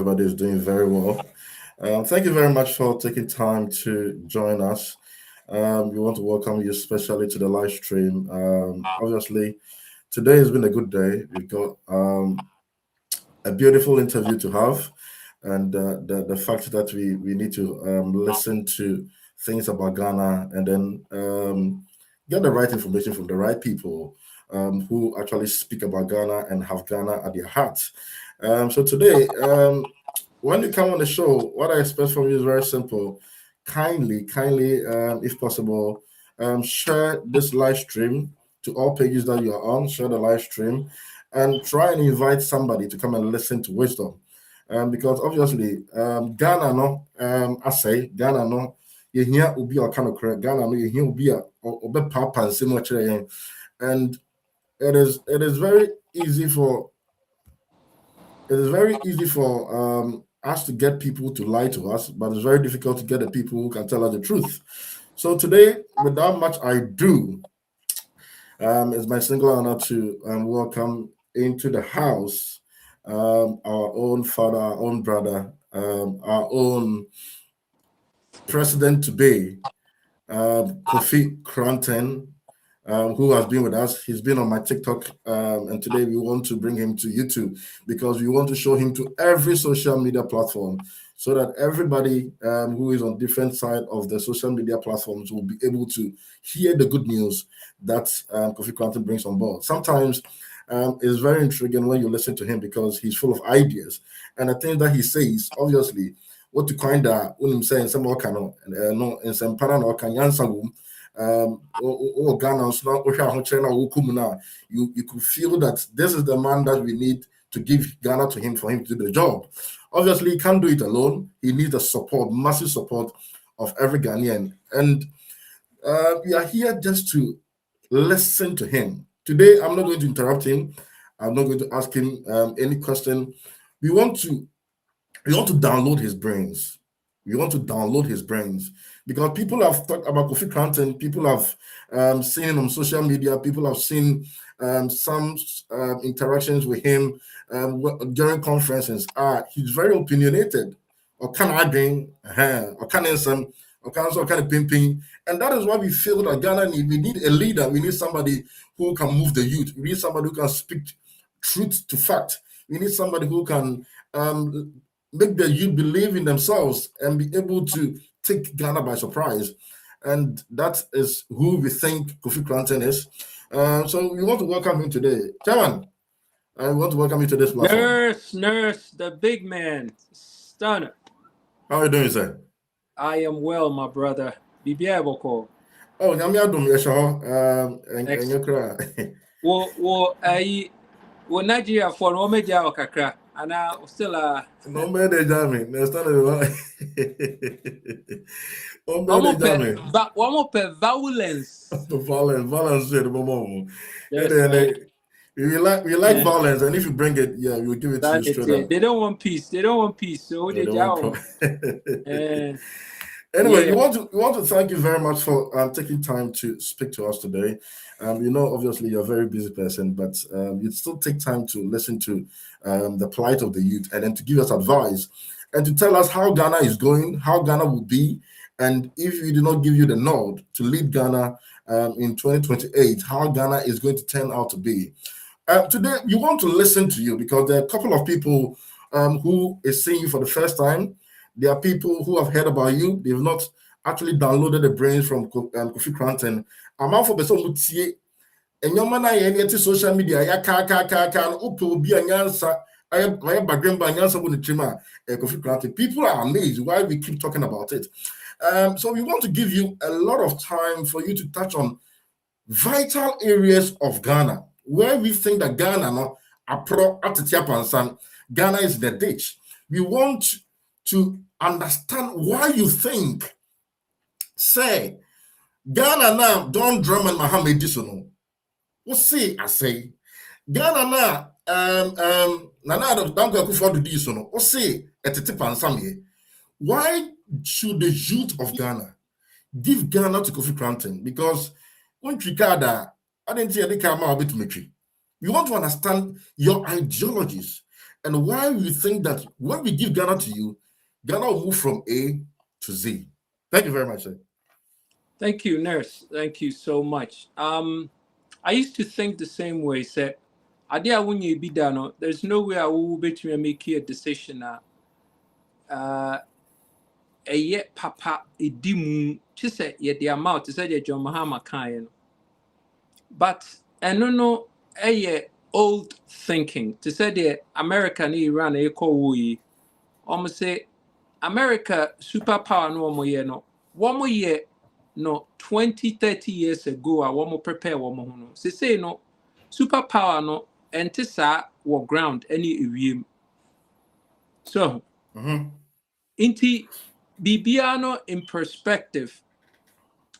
everybody is doing very well. Thank you very much for taking time to join us. We want to welcome you especially to the live stream. Obviously, today has been a good day. We've got a beautiful interview to have, and the fact that we need to listen to things about Ghana and then get the right information from the right people who actually speak about Ghana and have Ghana at their heart. So today, when you come on the show, what I expect from you is very simple. Kindly, if possible, share this live stream to all pages that you are on. Share the live stream and try and invite somebody to come and listen to wisdom. Because obviously, Ghana, no, I say, Ghana, no, you hear Ubi or kind of correct, Ghana, no, you hear Ubi or Papa and similar, and it is very easy for us to get people to lie to us, but it's very difficult to get the people who can tell us the truth. So today, without much ado, it's my single honor to welcome into the house our own father, our own brother, our own president today, Kofi Koranteng, who has been with us. He's been on my TikTok, and today we want to bring him to YouTube because we want to show him to every social media platform so that everybody who is on different side of the social media platforms will be able to hear the good news that Kofi Koranteng brings on board. Sometimes it's very intriguing when you listen to him because he's full of ideas, and the things that he says, obviously, what to kind of when I'm saying some more kind of no in some parallel can answer Ghana, you could feel that this is the man that we need to give Ghana to him for him to do the job. Obviously, he can't do it alone. He needs the support, massive support of every Ghanaian. And we are here just to listen to him. Today, I'm not going to interrupt him. I'm not going to ask him any question. We want to download his brains. We want to download his brains because people have talked about Kofi Koranteng. People have seen him on social media. People have seen some interactions with him during conferences. He's very opinionated. Or can I drink? Or can I some? Or kind of pimping? And that is why we feel that Ghana we need a leader. We need somebody who can move the youth. We need somebody who can speak truth to fact. We need somebody who can make the youth believe in themselves and be able to take Ghana by surprise. And that is who we think Kofi Koranteng is. So we want to welcome him today. Chairman, we want to welcome you to this platform. Nurse, the big man, Stunner. How are you doing, sir? I am well, my brother. Bibiaboko. Oh, Nyamiadum Yeshaho, and your cry. Well, Nigeria for no media or kakra. And I still no matter jamming. That's not but one more per violence. Violence is the moment. We like violence, and if you bring it, we will give it to you straight up. They don't want peace. So they don't. Anyway, we want to thank you very much for taking time to speak to us today. Obviously you're a very busy person, but you still take time to listen to the plight of the youth and then to give us advice and to tell us how Ghana is going, how Ghana will be, and if we do not give you the nod to lead Ghana in 2028, how Ghana is going to turn out to be. Today, we want to listen to you because there are a couple of people who is seeing you for the first time. There are people who have heard about you. They've not actually downloaded the brains from Kofi Koranteng. I'm out for person who see and your man I social media. Ya can upo be an answer. I have background by answer with the trimmer Kofi Koranteng. People are amazed why we keep talking about it. So we want to give you a lot of time for you to touch on vital areas of Ghana where we think that Ghana Ghana is the ditch. We want to understand why you think, say, Ghana now don't drum and Mohammed Disono. What say I say? Ghana now Nana don't go for the Disono. What say etetipan samye? Why should the youth of Ghana give Ghana to Kofi Koranteng? Because when Trikada, I didn't see any come out with me. We want to understand your ideologies And why we think that when we give Ghana to you, Ghana will move from A to Z. Thank you very much, sir. Thank you, nurse. Thank you so much. I used to think the same way. Say, idea when you be done, there's no way I will be to make a decision. A yet papa a dimu. She said, "Yet the amount." She said, "Yet John Mahama kind." But I don't know. A old thinking. To say the American Iran a call we. Almost say America superpower no more year no. 1 more year. No 20-30 years ago I want to prepare one more no say no superpower no ente sa wo ground any ewiem so inti bibiano in perspective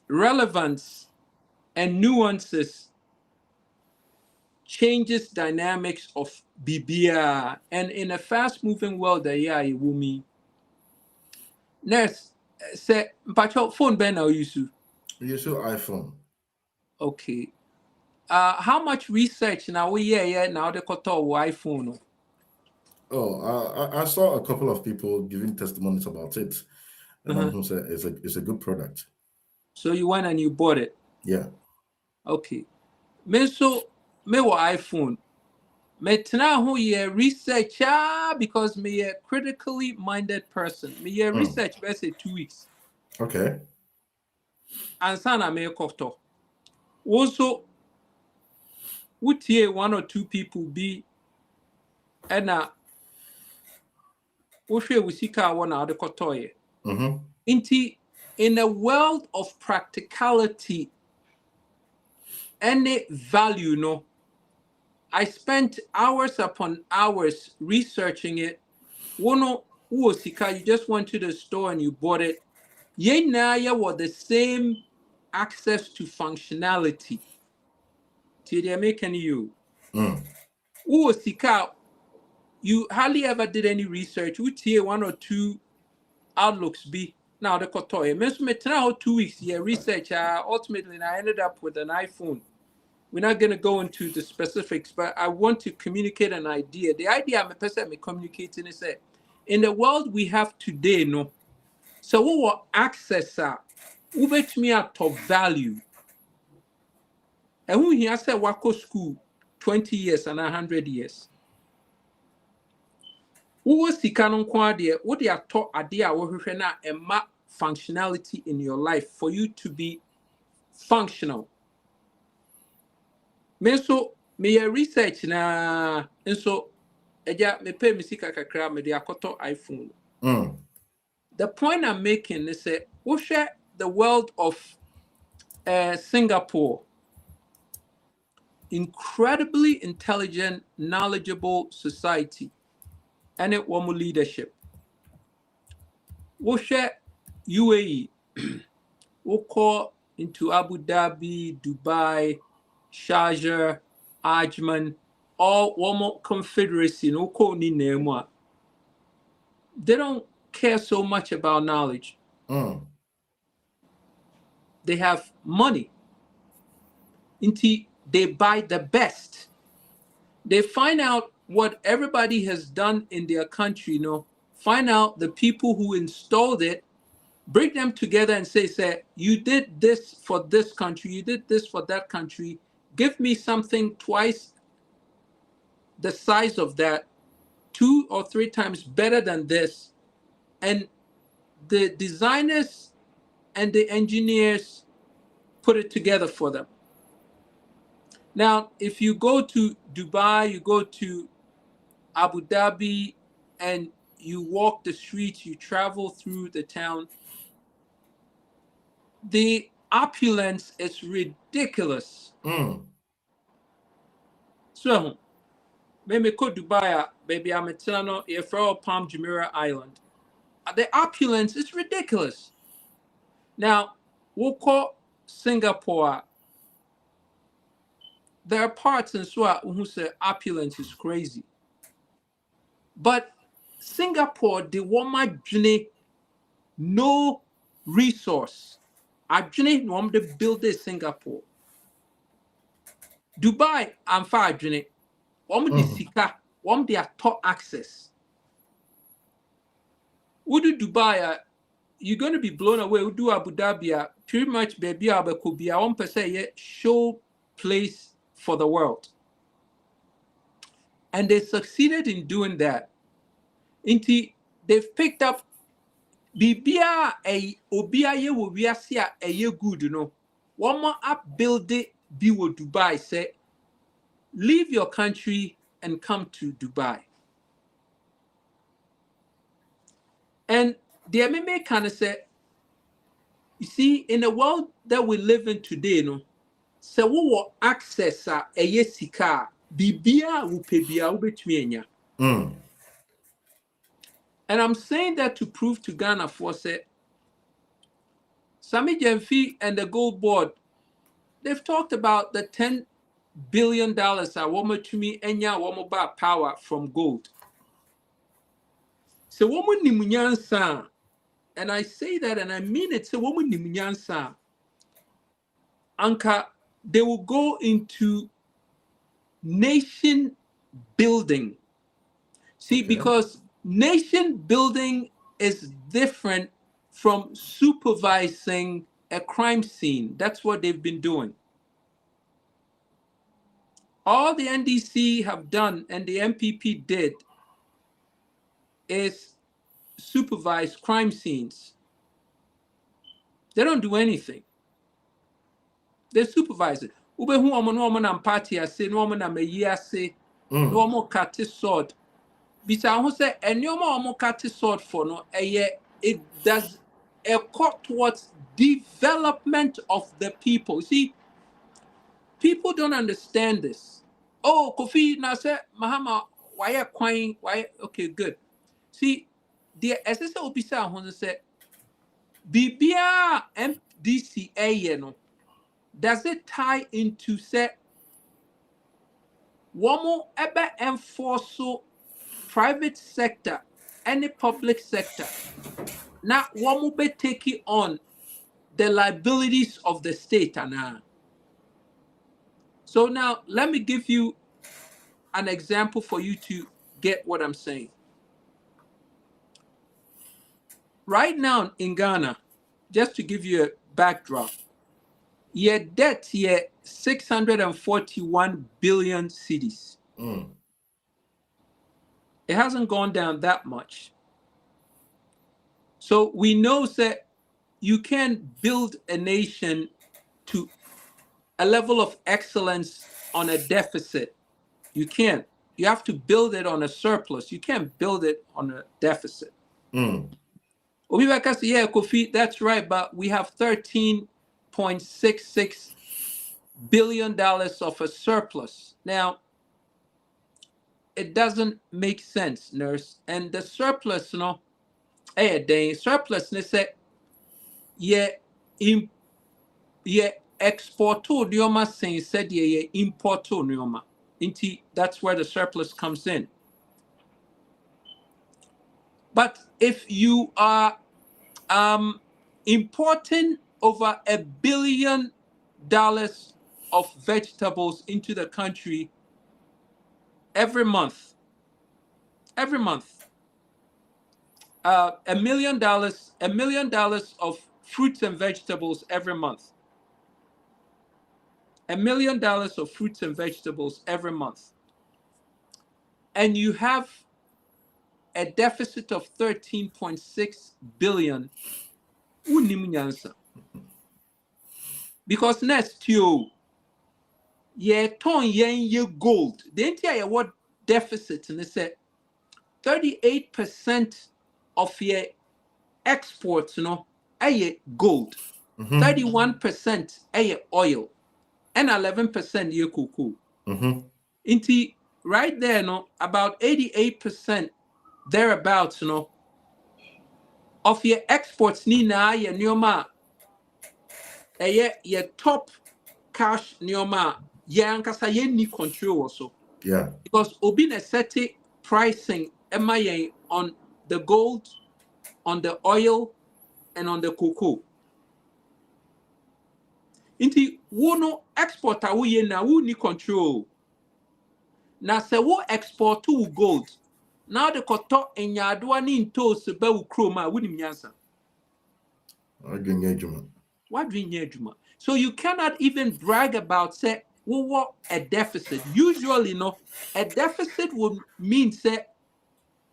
relevance and nuances changes dynamics of bibia, and in a fast moving world that yeah you will me next say mpacho phone ben now use use your iPhone. Okay. How much research now we now the koto iPhone? Oh, I saw a couple of people giving testimonies about it, and who said it's a good product. So you went and you bought it? Yeah. Okay. Me wa iPhone. Me tena who ye research because me a critically minded person. Me ye research let's say 2 weeks. Okay. And sana me koto. Also, would here 1 or 2 people be and we sika wana the koto ye. In a world of practicality, any value, no, I spent hours upon hours researching it. One sika, you just went to the store and you bought it. Ye na ya was the same access to functionality. They making you. Sika, you hardly ever did any research. Would here 1 or 2 outlooks be now the kotoy. Me now 2 weeks yeah research. Ultimately, I ended up with an iPhone. We're not going to go into the specifics, but I want to communicate an idea. The idea I'm a person communicating is that in the world we have today, no. So we will access who bet me out of value. And who here said wako school 20 years and 100 years. Who was the canon quadia? What they are taught idea and map functionality in your life for you to be functional. Me so me research na so eja me pay me sika kakra me de akoto iPhone. The point I'm making is that we share the world of Singapore. Incredibly intelligent, knowledgeable society, and it was leadership. We share UAE. We call into Abu Dhabi, Dubai, Sharjah, Ajman, all one more confederacy. No call ni name. They don't care so much about knowledge. They have money. They buy the best. They find out what everybody has done in their country, find out the people who installed it, bring them together and say, you did this for this country, you did this for that country, give me something twice the size of that, 2 or 3 times better than this. And the designers and the engineers put it together for them. Now, if you go to Dubai, you go to Abu Dhabi, and you walk the streets, you travel through the town, the opulence is ridiculous. So, maybe go Dubai, baby, I'm telling you, if you're Palm Jumeirah Island, the opulence is ridiculous. Now, we'll call Singapore. There are parts in Swat who say opulence is crazy. But Singapore, the woman no resource. Adwene no am de build Singapore. Dubai, I'm far adwene. Om de sika one their top access. Would do Dubai, you're going to be blown away. Would do Abu Dhabi, pretty much baby could be 1% show place for the world. And they succeeded in doing that. They've picked up Bibia a Obia ye will be a good, you know. One more up build it be with Dubai say leave your country and come to Dubai. And the MMA kind of said, you see, in the world that we live in today, no, so we will access a yesika Bibia upebia ubetwenya. And I'm saying that to prove to Ghana for say Sami Jemfi and the Gold Board, they've talked about the $10 billion woman to me enya woman power from gold. So woman nimunyansa, and I say that and I mean it. So woman nimunyansa, Anka, they will go into nation building. See, because nation building is different from supervising a crime scene. That's what they've been doing. All the NDC have done and the MPP did is supervise crime scenes. They don't do anything. They supervise it. Ube hu omo no omo na party ase no omo na meyi ase no omo kate sword. Bisa hu say enyomo omo kate sword for no it does a cut towards development of the people. See, people don't understand this. Oh, Kofi na say Mahama why kwine why okay good. See, the SSA obisa hu say Bibia MDCA no. Does it tie into say womo ebe enforce private sector any public sector now womo be taking on the liabilities of the state ana. So now let me give you an example for you to get what I'm saying. Right now in Ghana, just to give you a backdrop, your debt here 641 billion cedis. It hasn't gone down that much. So we know that you can build a nation to a level of excellence on a deficit. You can't. You have to build it on a surplus. You can't build it on a deficit. Obibaka say, yeah, Kofi, that's right, but we have $13.66 billion of a surplus. Now, it doesn't make sense, nurse. And the surplus, you know, surplus, they say, yeah, exporto nioma saying said yeah, importo nioma. That's where the surplus comes in. But if you are importing over $1 billion of vegetables into the country every month, $1 million of fruits and vegetables every month, $1 million of fruits and vegetables every month, and you have a deficit of 13.6 billion. Because next year, ye gold. The entire what deficit and they said 38% of your exports, you know, aye gold, 31% aye oil, and 11% ye cocoa. Inti right there, no, about 88% thereabouts, you know, of your exports ni na ye nioma your top cash nioma yankasa ye ni control also. Yeah. Because obi na set pricing MIA on the gold, on the oil, and on the cocoa. Inti wono exporter wo ye na wo ni control. na sɛ wo export to gold now the kɔtɔ enyadoa ne ntoos ba wo kurom a wonim nyansa wadwenya adwuma. So you cannot even brag about say what a deficit. Usually no, a deficit would mean say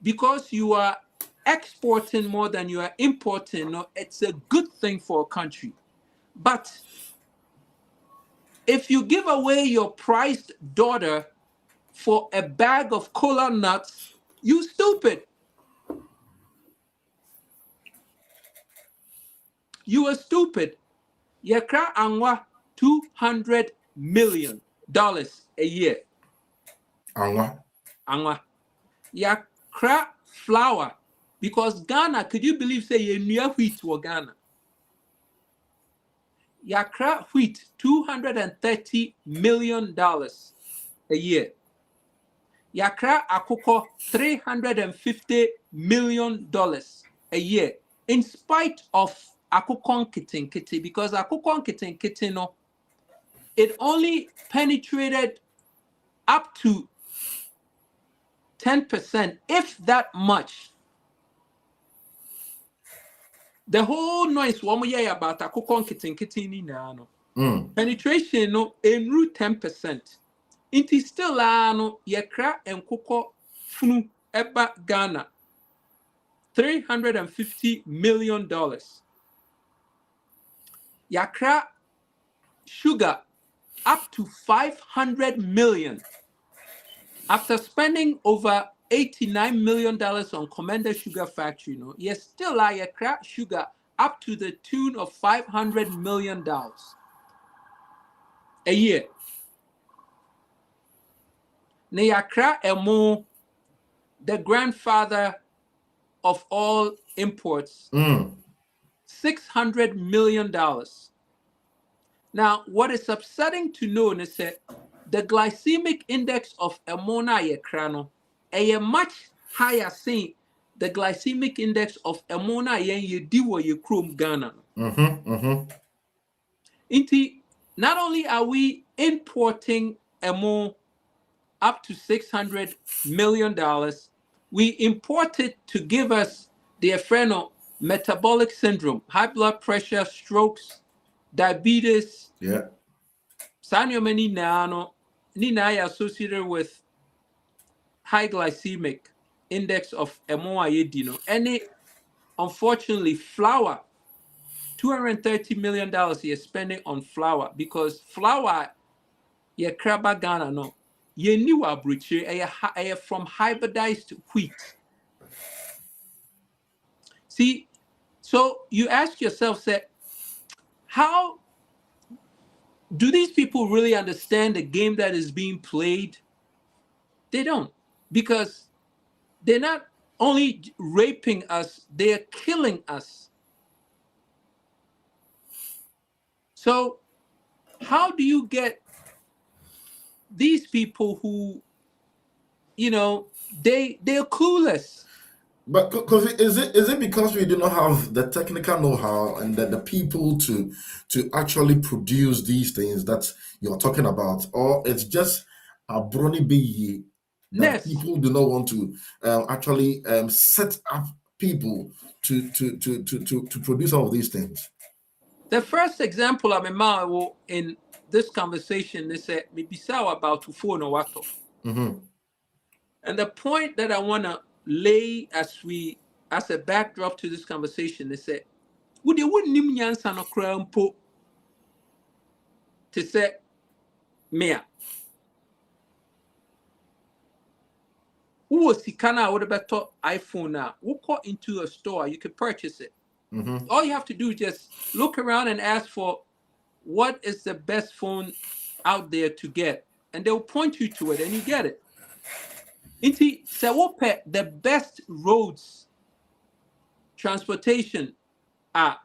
because you are exporting more than you are importing, no, it's a good thing for a country. But if you give away your prized daughter for a bag of cola nuts, you stupid. You are stupid. Yakra angwa $200 million a year. Angwa. Yakra flour. Because Ghana, could you believe say you near wheat to Ghana? Yakra wheat, $230 million a year. Yakra akoko, $350 million a year. In spite of akukon kitten, because akukon kitten, no, it only penetrated up to 10%, if that much. The whole noise about akukon kitten no. Penetration no enru 10%. Inti still no yakra enkoko funu eba Ghana. $350 million. Yakra sugar up to 500 million. After spending over $89 million on Commander Sugar Factory, no, you still are Yakra sugar up to the tune of $500 million a year. Ne Yakra emo, the grandfather of all imports, $600 million. Now, what is upsetting to know is that the glycemic index of Emona Yekrano is much higher than the glycemic index of Emona Yediwa Yekrum Ghana. Not only are we importing Emo up to $600 million, we import it to give us the metabolic syndrome, high blood pressure, strokes, diabetes. Yeah. Many Nina associated with high glycemic index of MOIAD. And unfortunately, flour, $230 million you're spending on flour, because flour, yeah, Kraba Ghana, no, you knew a breach from hybridized wheat. See, so you ask yourself, say, how do these people really understand the game that is being played? They don't, because they're not only raping us, they're killing us. So how do you get these people who, they're clueless? But Kofi, is it because we do not have the technical know-how and the people to actually produce these things that you're talking about, or it's just a brony be that people do not want to actually set up people to produce all of these things? The first example I'm in this conversation is maybe about to phone or what. And the point that I want to lay as a backdrop to this conversation is that would you wouldn't nyansa no krampo to say mea who was sikana would better iPhone now walk into a store, you could purchase it. All you have to do is just look around and ask for what is the best phone out there to get, and they'll point you to it and you get it. Inti sewope the best roads transportation are.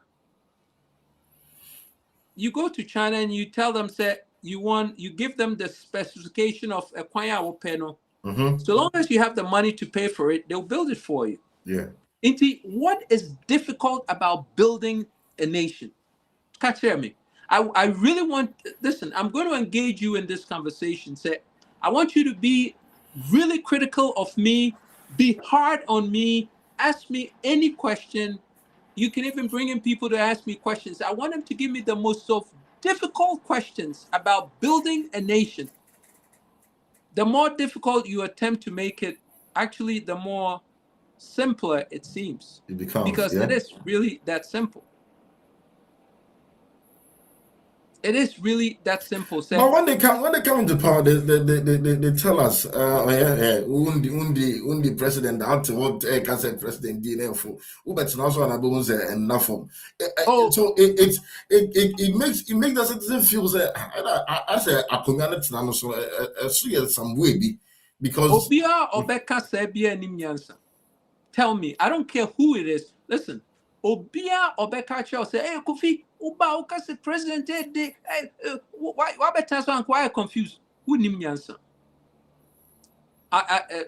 You go to China and you tell them, say you give them the specification of a kwaya panel. So long as you have the money to pay for it, they'll build it for you. Yeah. Inti, what is difficult about building a nation? Can't hear me. I really want, listen, I'm going to engage you in this conversation. Say, I want you to be really critical of me, be hard on me, ask me any question. You can even bring in people to ask me questions. I want them to give me the most of difficult questions about building a nation. The more difficult you attempt to make it, actually, the more simpler it seems. It becomes, because yeah. it is really that simple. It is really that simple. But when they come into power, they tell us, undi president out to what can say president DNA for but also an abuse and nothing. So it makes the citizen feel say as a community now so some way because tell me, I don't care who it is. Listen, Obia Obeka say, hey Kofi, Uba Ukase president, why better so I'm confused? Who nim yansa?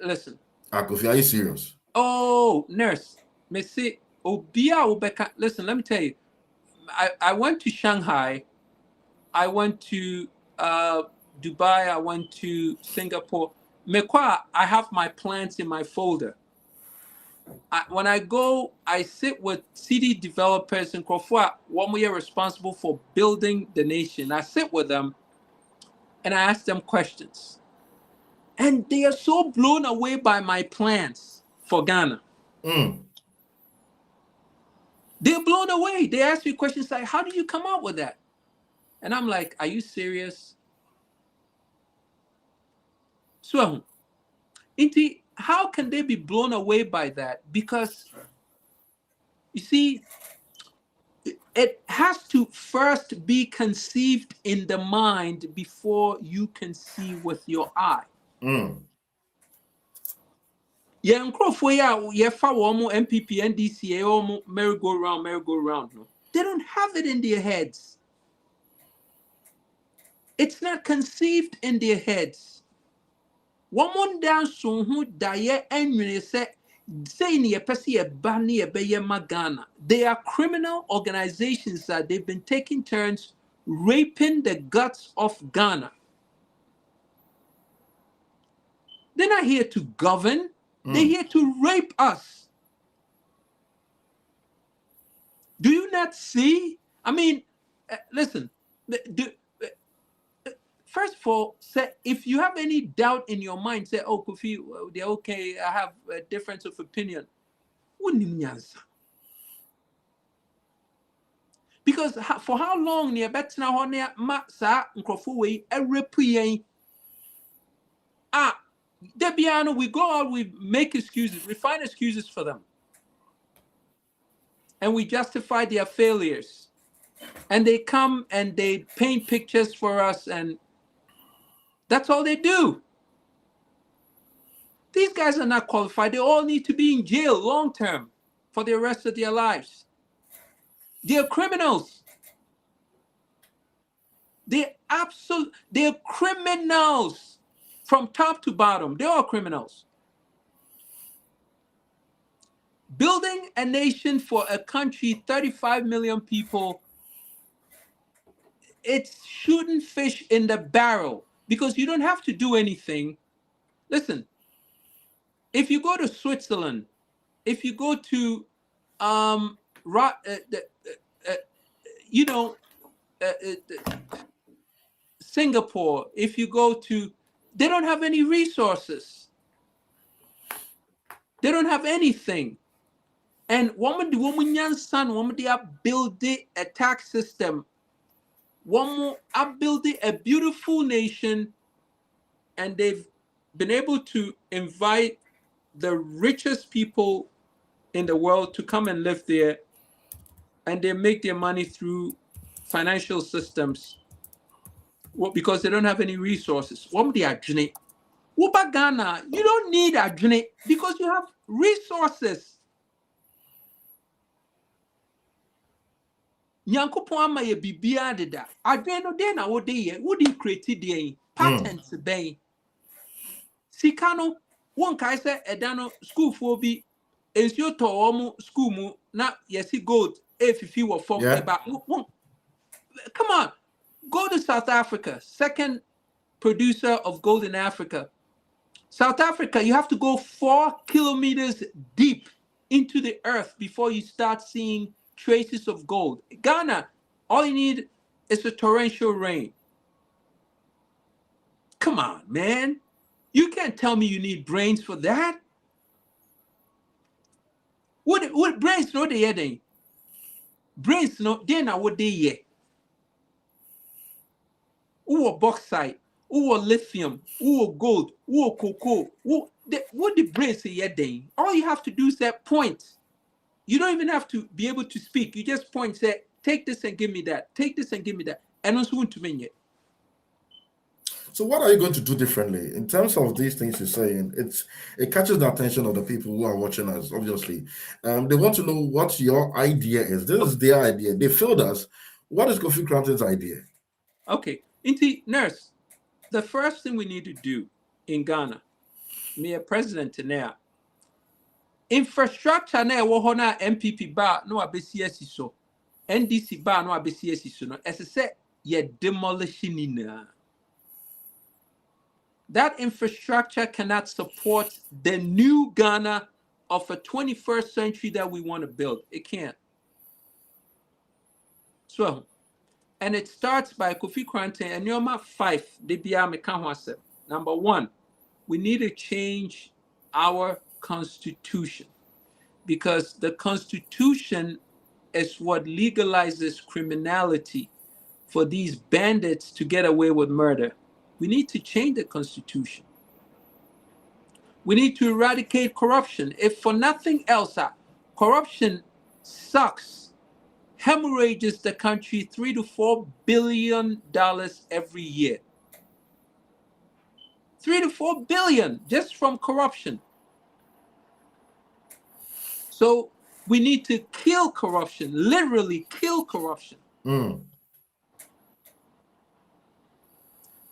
Listen. Kofi, are you serious? Oh, nurse, me say Obia Obeka. Listen, let me tell you. I went to Shanghai. I went to Dubai. I went to Singapore. Mekwa, I have my plans in my folder. When I go, I sit with city developers in Kofi, one way responsible for building the nation. I sit with them and I ask them questions. And they are so blown away by my plans for Ghana. They're blown away. They ask me questions like, how do you come up with that? And I'm like, are you serious? So, Inti, how can they be blown away by that? Because, you see, it has to first be conceived in the mind before you can see with your eye. Yeah, MPP, NDCA, merry-go-round. No. They don't have it in their heads. It's not conceived in their heads. Woman down so who die and you say Ghana. They are criminal organizations that they've been taking turns raping the guts of Ghana. They're not here to govern. They're here to rape us. Do you not see? I mean, listen. First of all, say, if you have any doubt in your mind, say, oh, Kofi, they're okay, I have a difference of opinion. Because for how long we go out, we make excuses, we find excuses for them. And we justify their failures. And they come and they paint pictures for us, and that's all they do. These guys are not qualified. They all need to be in jail long term for the rest of their lives. They're criminals. They're criminals from top to bottom. They're all criminals. Building a nation for a country, 35 million people, it's shooting fish in the barrel because you don't have to do anything. Listen, if you go to Switzerland, if you go to Singapore, if you go to, they don't have any resources. They don't have anything. And woman they are building a tax system. One are building a beautiful nation, and they've been able to invite the richest people in the world to come and live there, and they make their money through financial systems. Well, because they don't have any resources. Ghana, you don't need adjune because you have resources. Nyankopon ama ye bibia deda. Adwen no dey na wo dey ye, wo dey create dey patents ben. Sika no won kai se eda no school fo bi ensio to omo school mu na yesi gold efifi wo fom eba. Come on. Go to South Africa, second producer of gold in Africa. South Africa, you have to go 4 kilometers deep into the earth before you start seeing traces of gold. Ghana, all you need is a torrential rain. Come on, man. You can't tell me you need brains for that. What brains no they then? Brains no then what they ye? Who bauxite, who lithium, who gold, who cocoa, what the brains say then? All you have to do is that point. You don't even have to be able to speak. You just point, say, take this and give me that. Take this and give me that. And also want to mean it. So what are you going to do differently in terms of these things you're saying? It catches the attention of the people who are watching us. Obviously, they want to know what your idea is. This is their idea. They failed us. What is Kofi Koranteng's idea? Okay, Inti nurse. The first thing we need to do in Ghana, me a president now. Infrastructure na ewo ho na MPP ba no abesi so. NDC ba no abesi so no. Ese se ye demolition na. That infrastructure cannot support the new Ghana of a 21st century that we want to build. It can't. So, and it starts by Kofi Koranteng and Yoma 5. Number 1, we need to change our constitution, because the constitution is what legalizes criminality for these bandits to get away with murder. We need to change the constitution. We need to eradicate corruption. If for nothing else, corruption sucks, hemorrhages the country $3 to $4 billion every year. 3 to 4 billion just from corruption. So we need to kill corruption, literally kill corruption.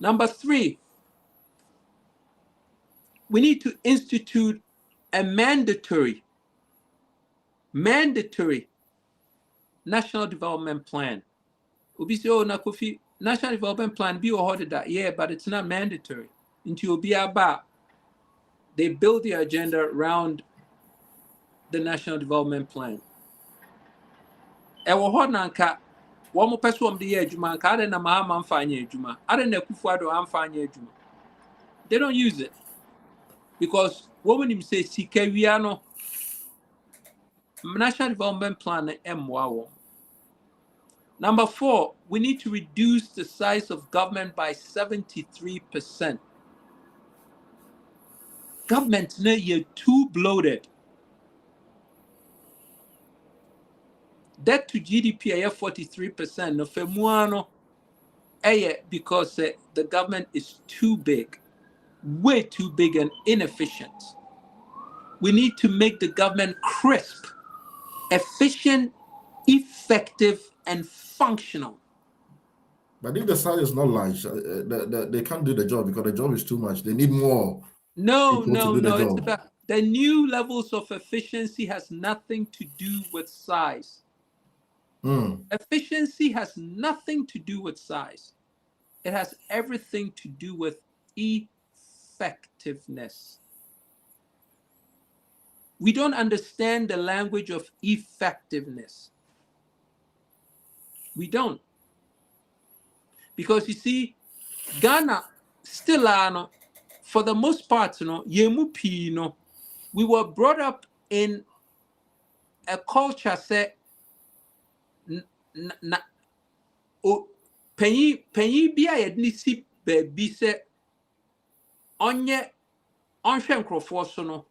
Number 3, we need to institute a mandatory national development plan. Ubi say, oh, na Kofi, national development plan be awarded that, yeah, but it's not mandatory. Into Obi Aba, they build the agenda around the national development plan. Ewo ho nanka wo mo pese wo de ye adwuma nka ade na ma amfa anya adwuma ade na Kufuado amfa anya adwuma. They don't use it because when him say sika wia no national development plan emwa. Number 4, we need to reduce the size of government by 73%. Government na you're too bloated. Debt to GDP is 43%. No femuano, because the government is too big, way too big and inefficient. We need to make the government crisp, efficient, effective, and functional. But if the size is not large, they can't do the job because the job is too much. They need more. No. It's about the new levels of efficiency has nothing to do with size. Efficiency has nothing to do with size. It has everything to do with effectiveness. We don't understand the language of effectiveness. We don't. Because you see, Ghana still for the most part, we were brought up in a culture say penyi bia yedni si baby say onye onhwe nkrofo so no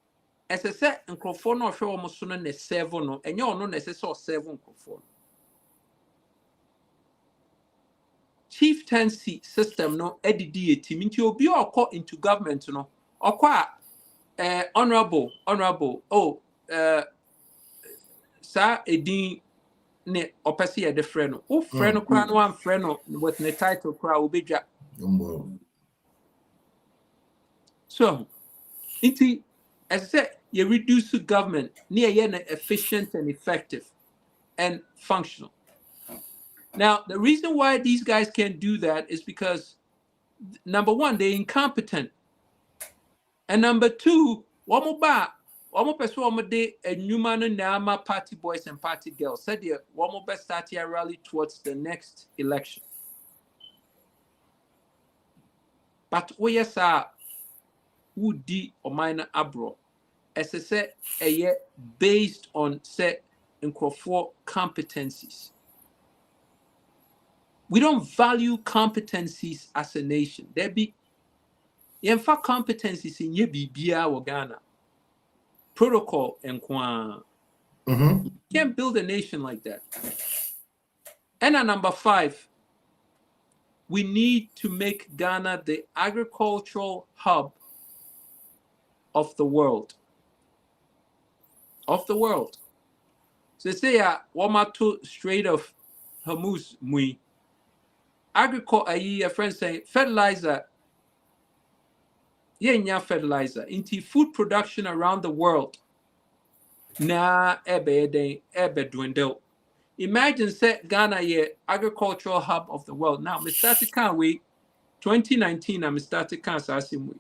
esese nkrofo no ohwe wo so no ne serve no enye ono na esese o serve nkrofo. Chieftaincy system no edidi etimi nti obi okọ into government no okọ honorable sa edin ne opese ye de frɛ no o frɛ no kra no wan frɛ no with the title kra obedwa. So nti as I said, you reduce the government near efficient and effective and functional. Now, the reason why these guys can't do that is because, number 1, they're incompetent. And number two, one person one day a Newman Nama party boys and party girls said yeah, one more best start here rally towards the next election. But we yes who di or minor abro as I said a year based on set and for competencies. We don't value competencies as a nation. There be in fact competencies in ye bibia or Ghana. Protocol and kwan. You can't build a nation like that. And number 5, we need to make Ghana the agricultural hub of the world. Of the world. So say Wamatu Strait of Hormuz mui. Agriculture, a friend saying fertilizer. Yeah, fertilizer into food production around the world. Na ebe dwindle. Imagine say Ghana ye agricultural hub of the world. Now, me started can we 2019 I'm started can we.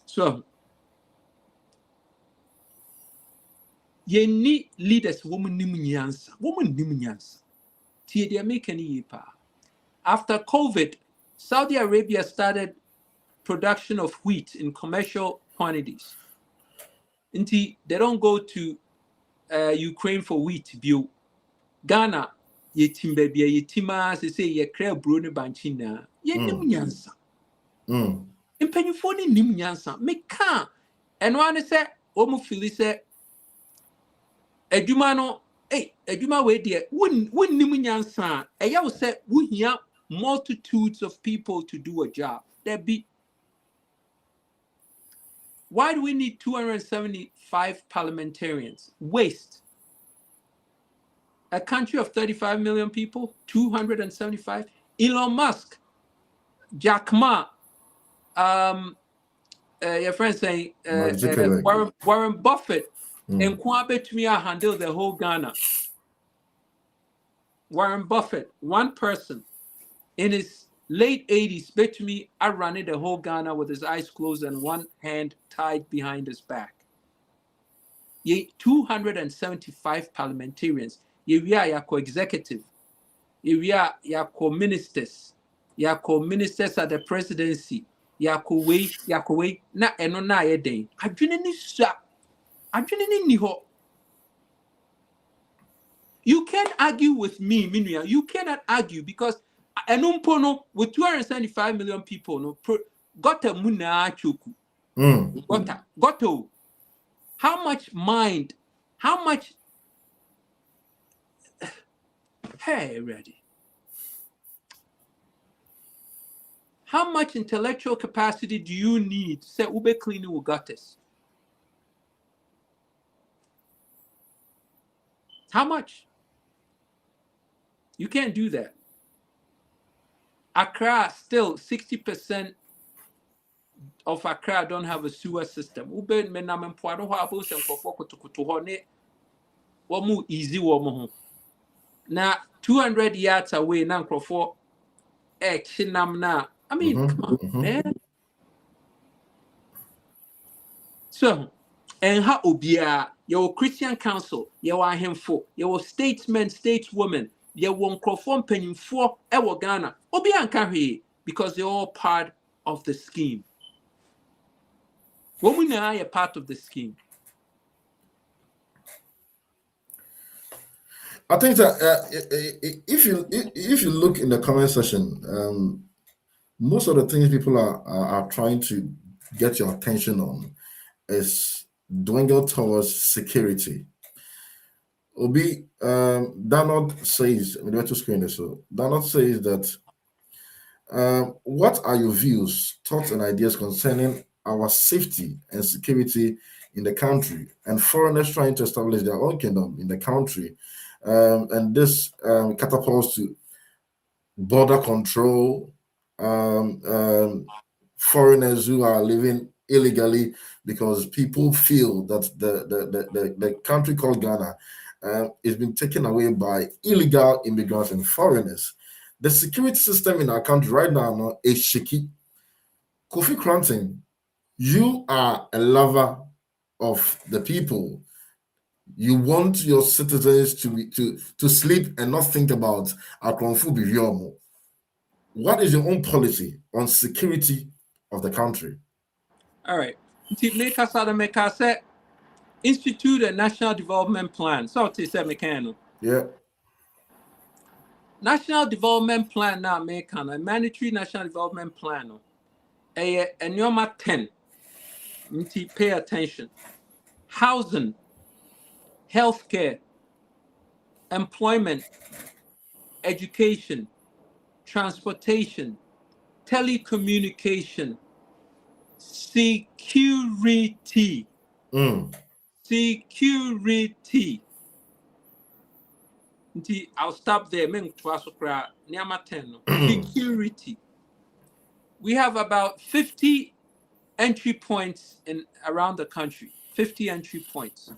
So ye need leaders woman nimunyansa. Woman nimunyansa. Tie they make any pa. After COVID, Saudi Arabia started production of wheat in commercial quantities. Until they don't go to Ukraine for wheat. Ghana, ye timbe bia ye tima se say ye kra bro ne banchina. Ye nim nyansa. Impanyufo ni nim nyansa. Me ka. And one say omu fili say adwuma no adwuma we de won nim nyansa. Eya wo say wo hia multitudes of people to do a job. There be. Why do we need 275 parliamentarians? Waste. A country of 35 million people, 275. Elon Musk, Jack Ma, your friend saying Warren Buffett, and Kwabe to me handle the whole Ghana. Warren Buffett, one person in his late 80s, bet to me I ran the whole Ghana with his eyes closed and one hand tied behind his back. Ye 275 parliamentarians. We are your co-executive. We are your co-ministers. Your co-ministers at the presidency. Your co-way. Na eno na ye den. Adwene ni sa. Adwene ni ho. You can't argue with me, Minua. You cannot argue because enumpono with 275 million people no got a muna choku. Got a. How much mind? How much? Hey, ready. How much intellectual capacity do you need to say ube clean who got this? How much? You can't do that. Accra, still 60% of Accra don't have a sewer system. Ube menam empoado ho abos enkofo kotokoto ho ne womu easy womu ho. Na 200 yards away na enkofo chinam na. I mean, come on, man. So, and how obia your Christian council, your ahemfo, your statesmen, stateswomen, your one crofon penny for ewo Ghana, obia and because they're all part of the scheme. Women are a part of the scheme. I think that if you look in the comment section, most of the things people are trying to get your attention on is dwindle towards security. Obi Donald says, Donald says that what are your views, thoughts, and ideas concerning our safety and security in the country and foreigners trying to establish their own kingdom in the country? And this catapults to border control, foreigners who are living illegally because people feel that the country called Ghana is being taken away by illegal immigrants and foreigners. The security system in our country right now is shaky. Kofi Koranteng, you are a lover of the people. You want your citizens to sleep and not think about Akronfu Biviomo. What is your own policy on security of the country? All right. Make us institute a national development plan. So to say mechanical. Yeah. National development plan now make a mandatory national development plan. A number 10. Pay attention. Housing, healthcare, employment, education, transportation, telecommunication, security. Security. I'll stop there. Security. We have about 50 entry points in around the country. 50 entry points.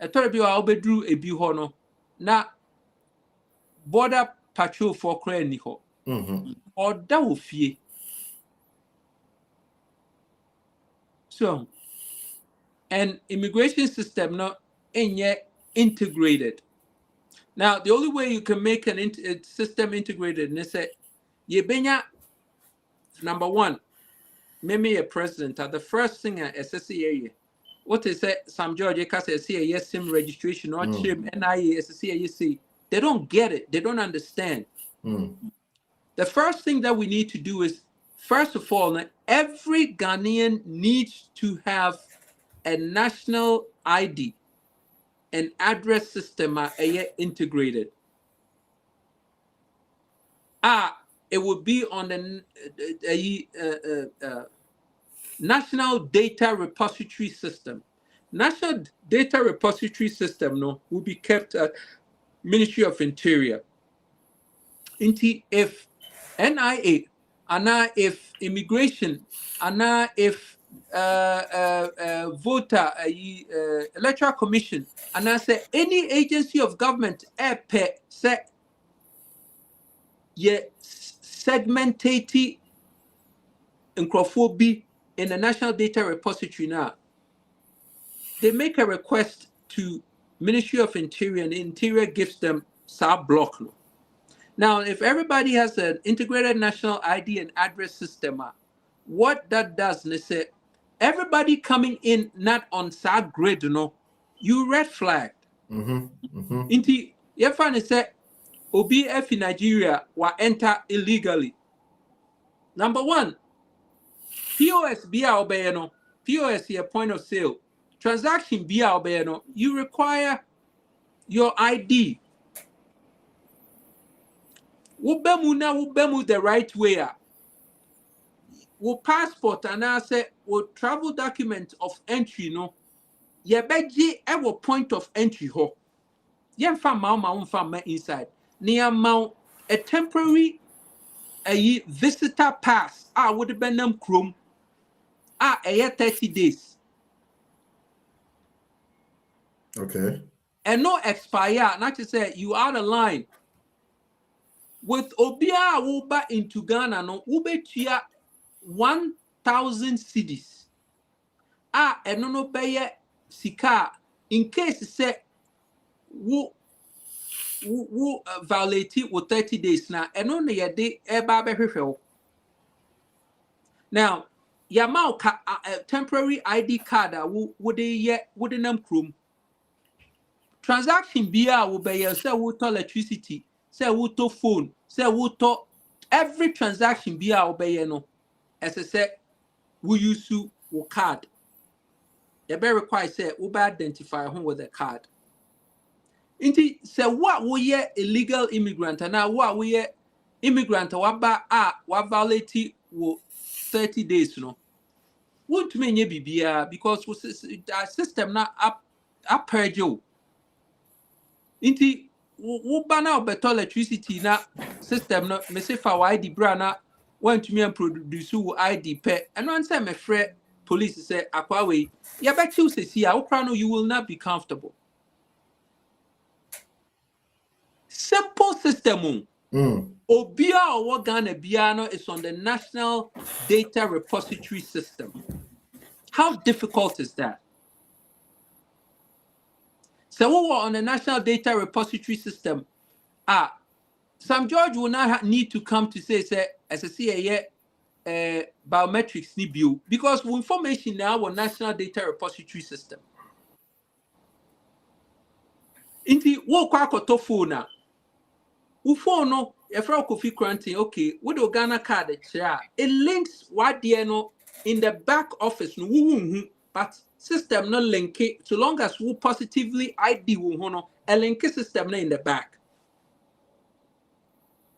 I told you I'll be drew a bihono. Now, border patrol for Kreniho. Or Dawfie. So, and immigration system not yet integrated. Now, the only way you can make a system integrated is that you benya number one, maybe a president. The first thing at SSCA, what is that? Some Georgia say yes, SIM registration or chip NIA SSCA. They don't get it. They don't understand. The first thing that we need to do is, first of all, every Ghanaian needs to have a national ID and address system integrated. It would be on the National Data Repository System. National Data Repository System will be kept at Ministry of Interior. If NIA, and if immigration, and if voter, electoral commission, and I say any agency of government, say, segmentate in the National Data Repository now. They make a request to Ministry of Interior, and the Interior gives them sub block. Now, if everybody has an integrated national ID and address system, what that does is say everybody coming in not on SAG grid, you red flagged. Inti yefan say Obi F in Nigeria will enter illegally. Number one, POS be our POS here point of sale. Transaction be our you require your ID. Wubemu the right way. Wo passport and I say wo travel document of entry Yebeji ewo point of entry ho. Yen fa ma inside. Near mount a temporary visitor pass. Would have been them chrome. A year 30 days. Okay. And no expire. Not to say you out of line. With Obia Uba into Ghana, Ube chia 1,000 cedis. And no pay sika in case say who violate it with 30 days now. And only a day now, Yamau temporary ID card would wouldn't chrome. Transaction BR will be say water electricity. Say wuto phone, say wuto every transaction be our bayano. As I said, we use to card. You better require say we identify who with the card. Inti say what we illegal immigrant and now what we immigrant what violate 30 days Won't mean ye be because our system not up per Joe. Inti wo ba na beto electricity na system no me say fa ID bra na want me and produce ID pe and one say me frɛ police say akwa we ya be chill say see you will not be comfortable. Simple system Obia or Ghana Biano is on the National Data Repository System. How difficult is that? So we were on the National Data Repository System. Sam George will not need to come to say as a CIA biometrics NIBU because information now on National Data Repository System. Inti wo kwa koto phone na. Wo phone no e fra Kofi Koranteng okay, wo do Ghana card it links what there no in the back office no but system no link it so long as we positively ID wo no a link system no in the back.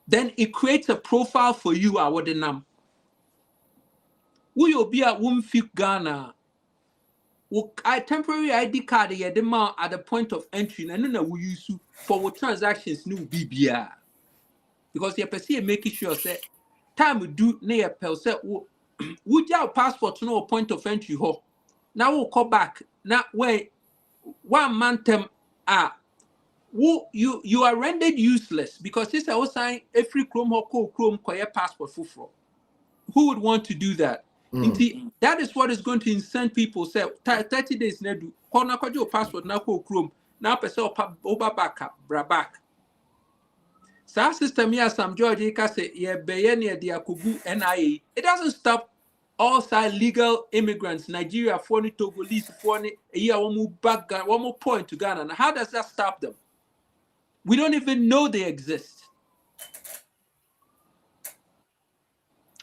Then it creates a profile for you our the name. We will be at Ghana. A temporary ID card at the point of entry, and then we use for transactions new BBR. Because you perceive making sure that time we do near per se would your passport to no point of entry ho. Now we'll call back. Now wait 1 month you are rendered useless because this I was saying every Chrome or Chrome passport for. Who would want to do that? That is what is going to incent people. Say 30 days na do. Corner your passport now Chrome. Now person over back. So system here Sam George say yeah near the Akubu NIA. It doesn't stop all side legal immigrants, Nigeria, foreign Togolese, foreign a year one more back one more point to Ghana. And how does that stop them? We don't even know they exist.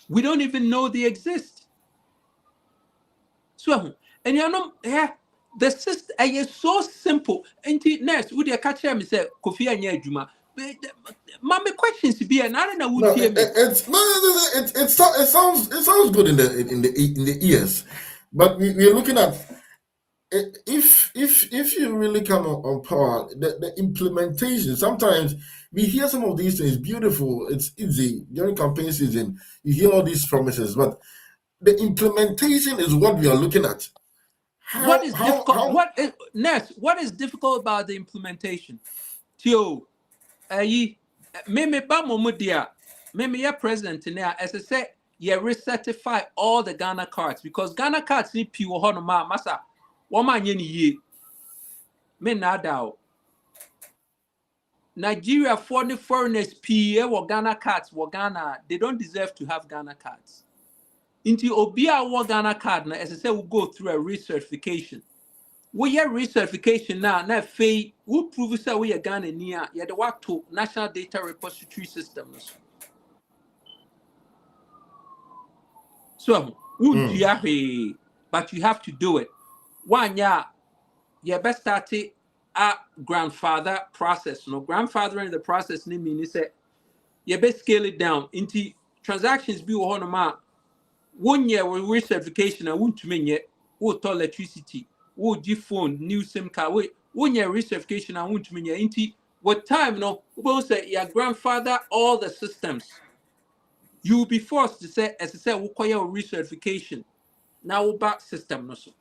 We don't even know they exist. So, and you know, the system is so simple. And next, would you catch him and say, Kofi and Yajuma? My questions be and I don't know who it sounds good in the ears, but we're looking at if you really come on power, the implementation. Sometimes we hear some of these things beautiful, it's easy during campaign season. You hear all these promises, but the implementation is what we are looking at. What is difficult? What is difficult about the implementation? Tio, me ba momudia, me president now. As I said, recertify all the Ghana cards because Ghana cards need pure honor masa. Woman ye me nada. Nigeria foreigners PA or Ghana cards Ghana, they don't deserve to have Ghana cards. Into Obia or Ghana card now, as I said, we'll go through a recertification. We have recertification now fee we prove that we are Ghana near the work to National Data Repository System. So but you have to do it. 1 year, you best start a grandfather process. No grandfather in the process means that you best scale it down into transactions be on 1 year with recertification. I won't mean yet. What electricity? What phone? New SIM card? 1 year recertification. I won't mean yet. Into what time? No, we say your grandfather all the systems. You will be forced to say, as I said, we require recertification. Now we back system no so.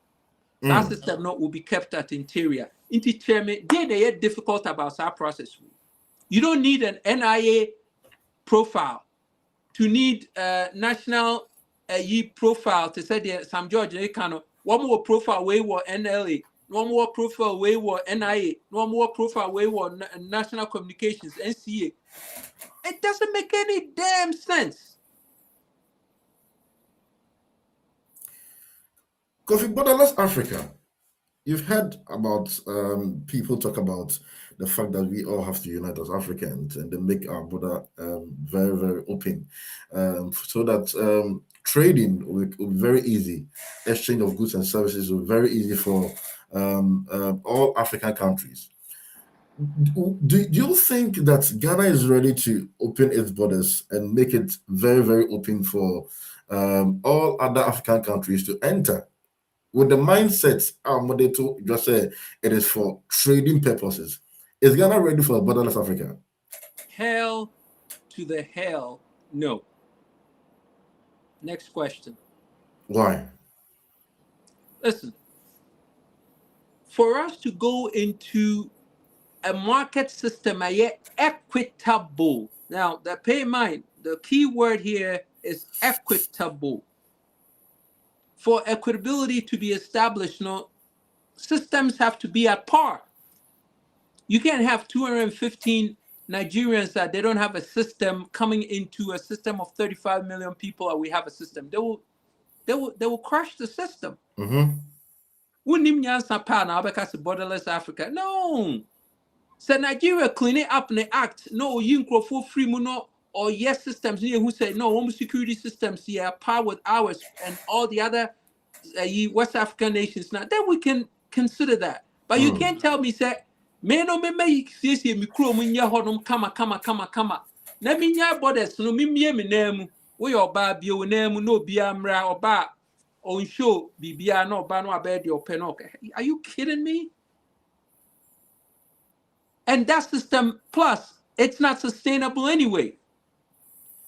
That system will be kept at interior. Into chairman, they are difficult about that process. You don't need an NIA profile to need a national profile to say there Sam George Ekano. One more profile way or NLA, one more profile way or NIA, one more profile way or National Communications, NCA. It doesn't make any damn sense. Kofi, borderless Africa. You've heard about people talk about the fact that we all have to unite as Africans and then make our border very, very open so that trading will be very easy. Exchange of goods and services will be very easy for all African countries. Do you think that Ghana is ready to open its borders and make it very, very open for all other African countries to enter? With the mindset, our model just say it is for trading purposes. Is Ghana ready for a borderless Africa? Hell to the hell, no. Next question. Why? Listen, for us to go into a market system equitable, Now, pay in mind, the key word here is equitable. For equitability to be established, systems have to be at par. You can't have 215 Nigerians that they don't have a system coming into a system of 35 million people, or we have a system. They will crush the system. Borderless Africa. No. So Nigeria clean it up in the act. No, you for free no or yes systems here who say no, home security systems here par with ours and all the other West African nations now. Then we can consider that. But you can't tell me say me no me see me crow me nya hodom kama. Na me nya borders no me name we oba bi o name no bia mra oba on show bibia no oba no abed your penok. Are you kidding me? And that system, plus, it's not sustainable anyway.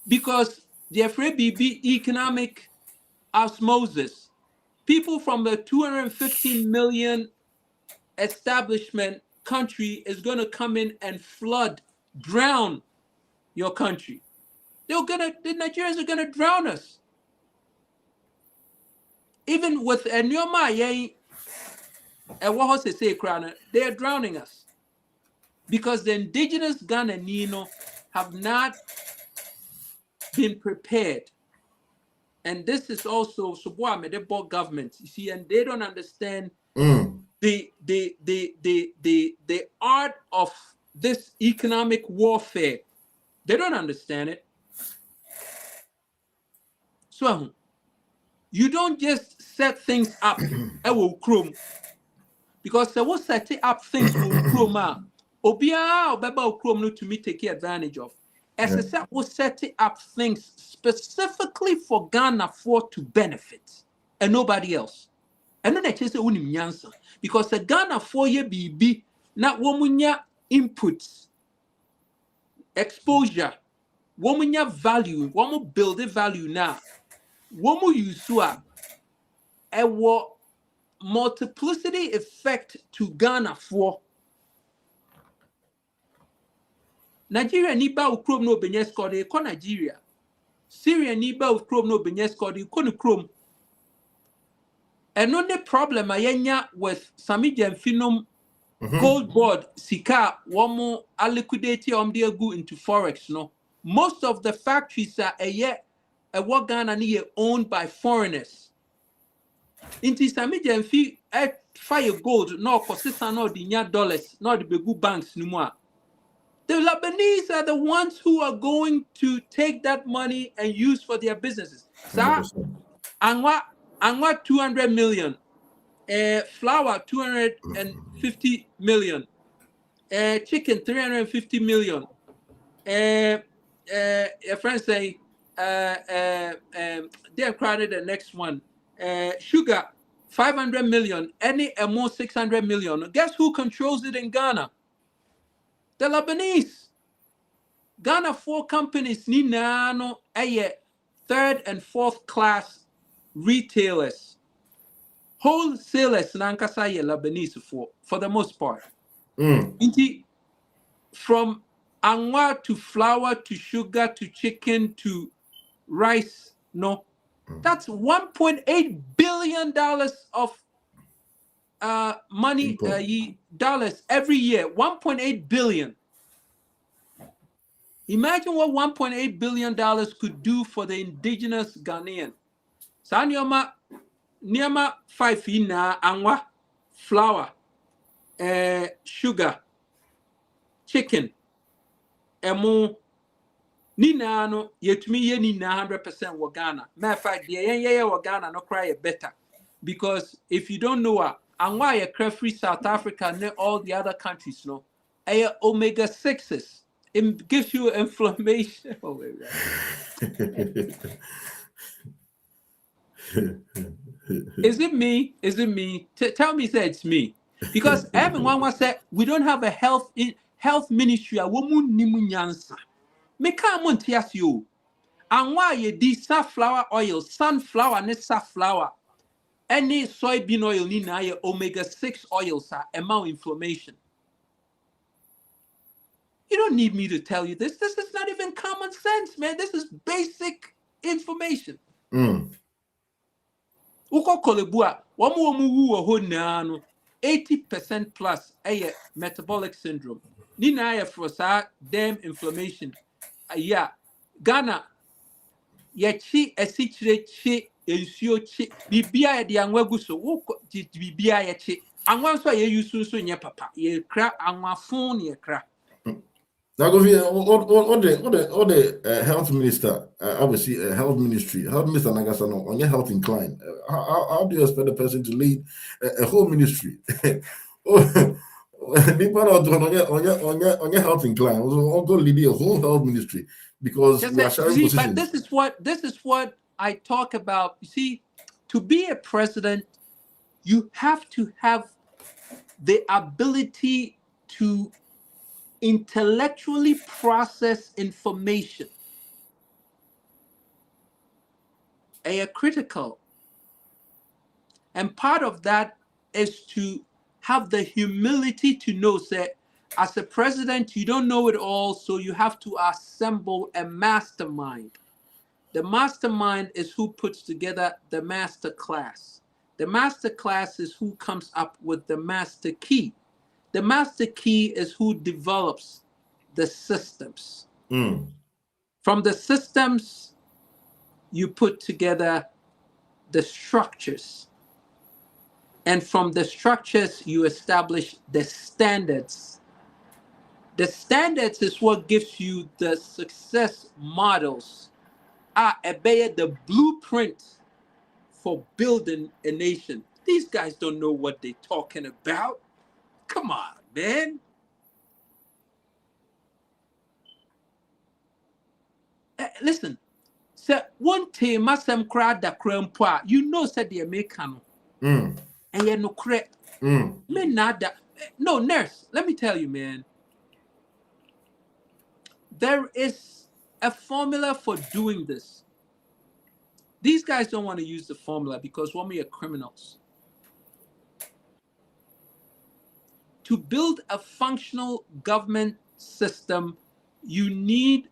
Because the afraid be economic osmosis. People from the 215 million establishment country is going to come in and drown your country. The Nigerians are going to drown us. Even with a Nyoma, they are drowning us. Because the indigenous Ghana have not been prepared. And this is also the government, you see, and they don't understand the art of this economic warfare. They don't understand it. So you don't just set things up because they will set up things will Obia Baba Chrome to me take advantage of. SSF will set up things specifically for Ghana to benefit and nobody else. And then I say unim because the Ghana ye BB not womunya inputs, exposure, womunya value, womu build a value now. Womu use a multiplicity effect to Ghana Nigeria niba ukrom no benye score ko Nigeria. Syria niba ukrom no benye score ko no krom. And only problem ayenya with Samijan Finum gold board sika womo liquidate de go into forex no. Most of the factories are a Ghana ni owned by foreigners. Inti Samijan fi fire gold no kosisa no dinya dollars no the begu banks no more. The Lebanese are the ones who are going to take that money and use for their businesses. So, angwa 200 million, flour 250 million, chicken 350 million. Your friends say, they're crowded the next one. Sugar 500 million, any more 600 million. Guess who controls it in Ghana? The Lebanese. Ghana 4 companies ni nano aye 3rd and 4th class retailers. Wholesalers nankasa ye Lebanese for the most part. Inti from angwa to flour to sugar to chicken to rice no. That's $1.8 billion of money dollars every year. 1.8 billion. Imagine what 1.8 billion dollars could do for the indigenous Ghanaian. Sanyoma niama 5 ina angwa flour, sugar, chicken, emo nina no yetumi ye nina 100% wa Ghana. Matter of fact, the wa Ghana no cry better because if you don't know and why a free South Africa and all the other countries, no, omega 6s. It gives you inflammation. Oh, wait, Is it me? Is it me? Tell me that it's me. Because everyone said we don't have a health ministry. A woman nimunyansa. Me can't montias you. And why you di sunflower oil, sunflower and safflower. Any soybean oil ni na omega 6 oils are amount inflammation. You don't need me to tell you this. This is not even even common sense, man. This is basic information. Uko kolebua, wamu 80% plus metabolic syndrome. Nina for damn inflammation. Ghana, yachi esichire chi ensio chi bibia de anwagu so wo bibia ye chi anwa so ye yusu so nye papa ye kra anwa fon ye kra. Now, Kofi, all the health minister, obviously, health ministry, health minister Nagasano, on your health incline. How do you expect the person to lead a whole ministry? On your health incline, also go lead a whole health ministry because we are sharing positions. But this is what I talk about. You see, to be a president, you have to have the ability to intellectually process information. Critical. And part of that is to have the humility to know that as a president, you don't know it all, so you have to assemble a mastermind. The mastermind is who puts together the master class. The master class is who comes up with the master key. The master key is who develops the systems. From the systems, you put together the structures. And from the structures, you establish the standards. The standards is what gives you the success models. The blueprint for building a nation. These guys don't know what they're talking about. Come on, man. Listen, so one team masem crowd da krempa, you know said the American. And you no correct. No, nurse, let me tell you, man. There is a formula for doing this. These guys don't want to use the formula because we are criminals. To build a functional government system, you need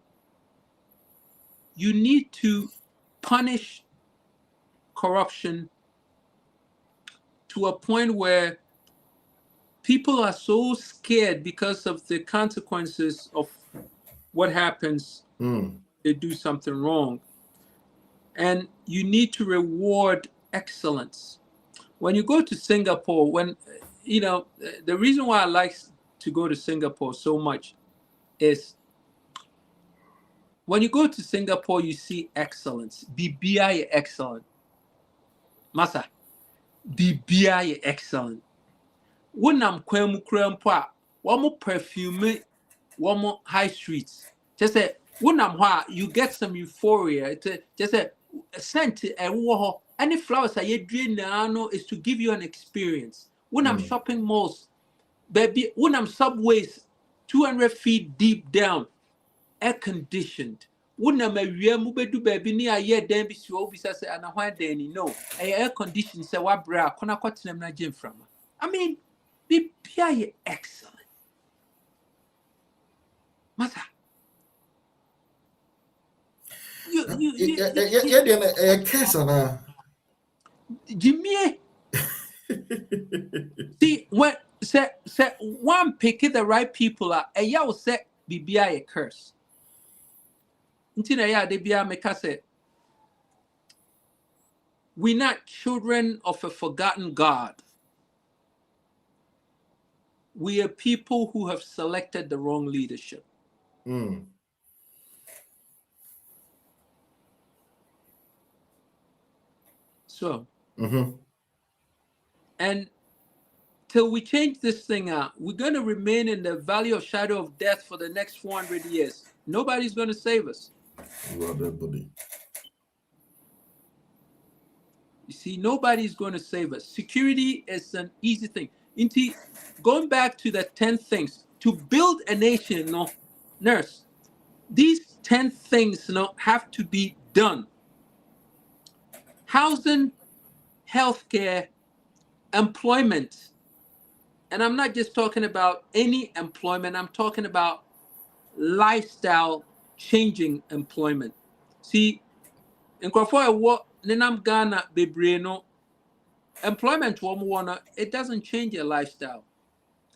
to punish corruption to a point where people are so scared because of the consequences of what happens they do something wrong. And you need to reward excellence. When you go to Singapore, the reason why I like to go to Singapore so much is when you go to Singapore, you see excellence. BBI excellent. Masa, BBI excellent. Wunam kwemu krempa, wamo perfume, wamo high streets. Just say, wunam hwa, you get some euphoria. Just say, scent any flowers I dream now is to give you an experience. Wunam shopping malls, baby, wunam subways, 200 feet deep down, air conditioned. Wunam a real do baby near a year then be so bisa say and why then no air conditioned say what bra kona kwatinam na jim from. I mean, be excellent. Mata. Jimmy. See, when say one pick the right people are a yaw set be a curse. Until they be a make us say we're not children of a forgotten God. We are people who have selected the wrong leadership. So, and till we change this thing out, we're going to remain in the valley of shadow of death for the next 400 years. Nobody's going to save us. You see, nobody's going to save us. Security is an easy thing. Going back to the 10 things, to build a nation, nurse, these 10 things have to be done. Housing, healthcare, employment. And I'm not just talking about any employment. I'm talking about lifestyle changing employment. See, in Kofi, what Nenam Ghana Bebreno employment it doesn't change your lifestyle.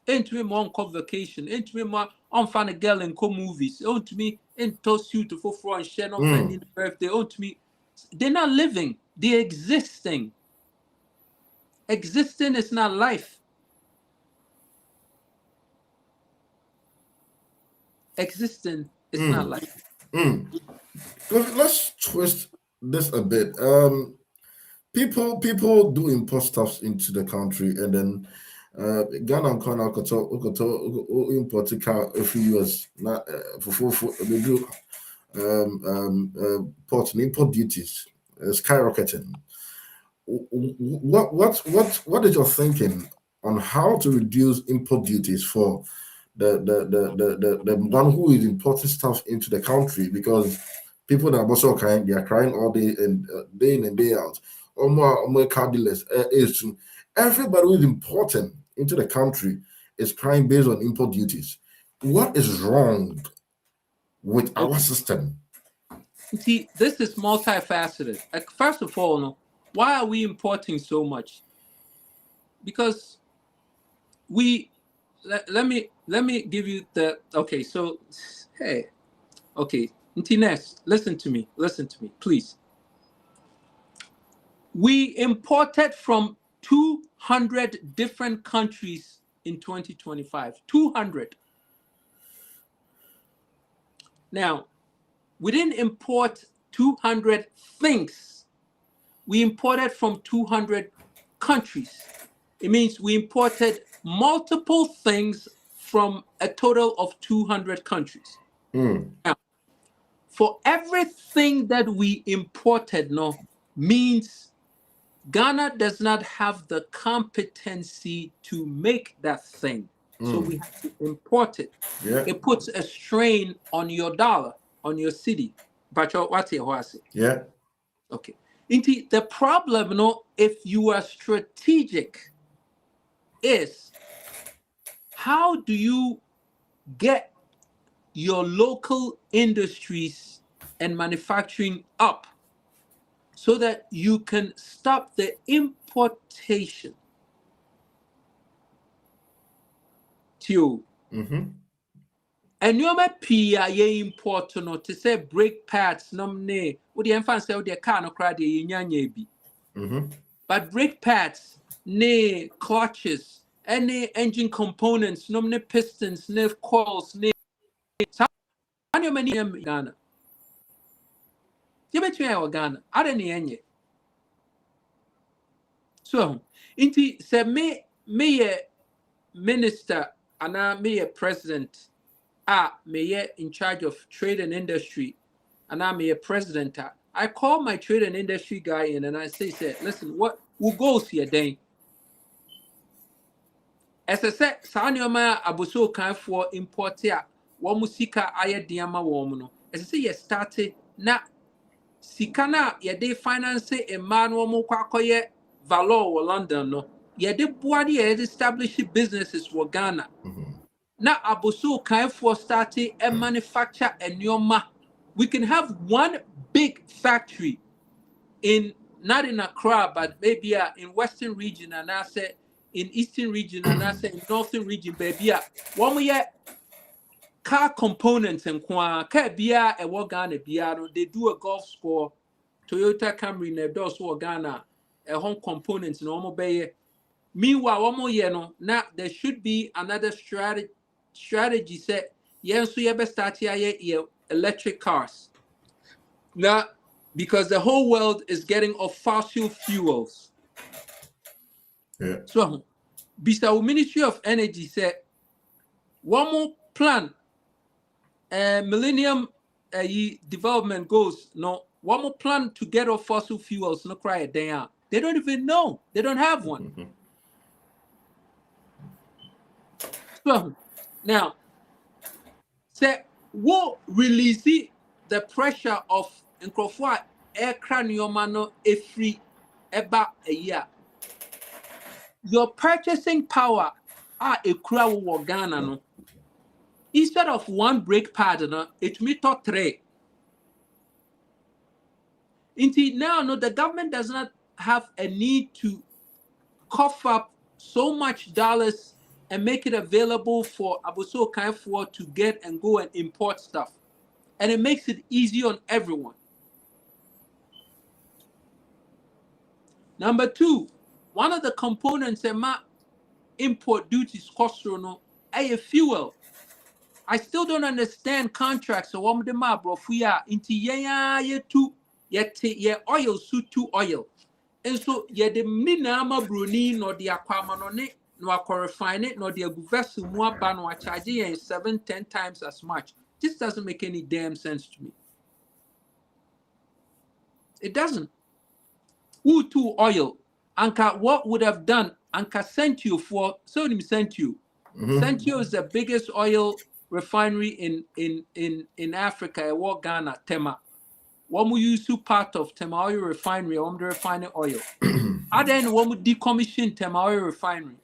Into me more on vacation, into me more on fan a girl and movies, to me into suit for front and share on vending birthday, to me. They're not living, they're existing. Existing is not life. Existing is not life. Let's twist this a bit. People do import stuff into the country, and then Ghana and Ghana could import a car a few years for they do import duties skyrocketing. What is your thinking on how to reduce import duties for the one who is importing stuff into the country? Because people that are also crying, they are crying all day and day in and day out. More car dealers is everybody who is importing into the country is crying based on import duties. What is wrong with our system? See, this is multifaceted. First of all, why are we importing so much? Because let me give you the okay. So hey, okay, Ntines, listen to me, please. We imported from 200 different countries in 2025. 200. Now, we didn't import 200 things. We imported from 200 countries. It means we imported multiple things from a total of 200 countries. Now, for everything that we imported, means Ghana does not have the competency to make that thing. So we have to import it. Yeah. It puts a strain on your dollar, on your city. But what's it? Yeah. Okay. The problem, if you are strategic, is how do you get your local industries and manufacturing up so that you can stop the importation? And you may pia ye import to say brake pads nomne would the infant say the car no cry the but brake pads ne clutches any engine components nomne pistons ne coils ne you many Ghana you bet you Ghana I don't any so inti say me a minister and me a president me in charge of trade and industry, and I'm a president. I call my trade and industry guy in and I say, listen, what will goes here then? As I said, Sanyoma Abuso can for import here. One musika aya diama woman. As I say, you started na sikana ye de finance a man woman kwakoye valor London no. Ye de boadi ye establish businesses for Ghana. Now, Abuso Kaifo started a manufacture and Nyoma. We can have one big factory not in Accra, but maybe in Western region, and I say in Eastern region, and I say in Northern region, baby. One we car components and car bia a Ghana bia. They do a golf score. Toyota Camry ne does Ghana a home components no more bay. Meanwhile, one more now there should be another strategy set yes so you better start here electric cars now because the whole world is getting off fossil fuels. So Bisa Ministry of Energy said one more plan millennium development goals one more plan to get off fossil fuels no cry down. They don't even know, they don't have one. So now say what release the pressure of Nkrofo air craniomano every eba a year. Your purchasing power a crowd Ghana no. instead of one brake pad, it may talk 3. Indeed, now no, the government does not have a need to cough up so much dollars and make it available for Abuso Kaifo to get and go and import stuff. And it makes it easy on everyone. Number 2, one of the components in my import duties cost a fuel. I still don't understand contracts. So what the ma bro fuya into ye oil suit to oil. And so ye the minama bruni nor the aquaman on it, no refine it, nor the vessel more ban or charging 7-10 times as much. This doesn't make any damn sense to me. It doesn't. Who to oil? Anka, what would have done? Anka sent you for so sent you. Sentio is the biggest oil refinery in Africa. What Ghana, Tema. One we use to part of Tema oil refinery, one the refining oil. And then one would decommission Tema oil refinery.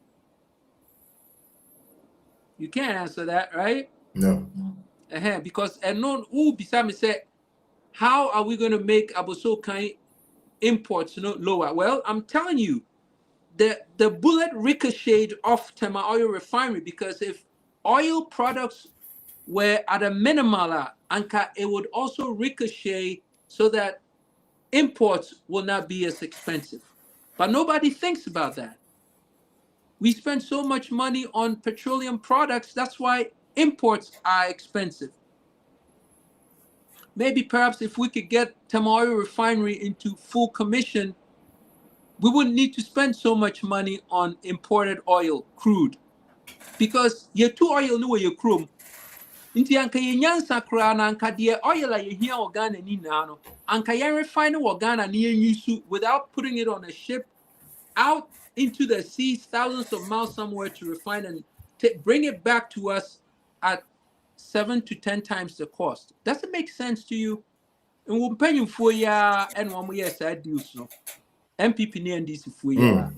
You can't answer that, right? No. Because and no who beside me said, how are we going to make Aboso kind imports lower? Well, I'm telling you. The bullet ricocheted off Tema oil refinery, because if oil products were at a minimal, it would also ricochet so that imports will not be as expensive. But nobody thinks about that. We spend so much money on petroleum products, that's why imports are expensive. Maybe perhaps if we could get Tema oil refinery into full commission, we wouldn't need to spend so much money on imported oil, crude. Because your 2 oil no your chrome. Inti anka yenyansa kra na anka de oil a ye hia organa ni na no. Anka yen refine organa ni yenyisu without putting it on a ship out into the seas, thousands of miles somewhere to refine and bring it back to us at 7 to 10 times the cost. Does it make sense to you? And we'll pay you for ya and 1 year side deals no. MPP ni NDC for ya.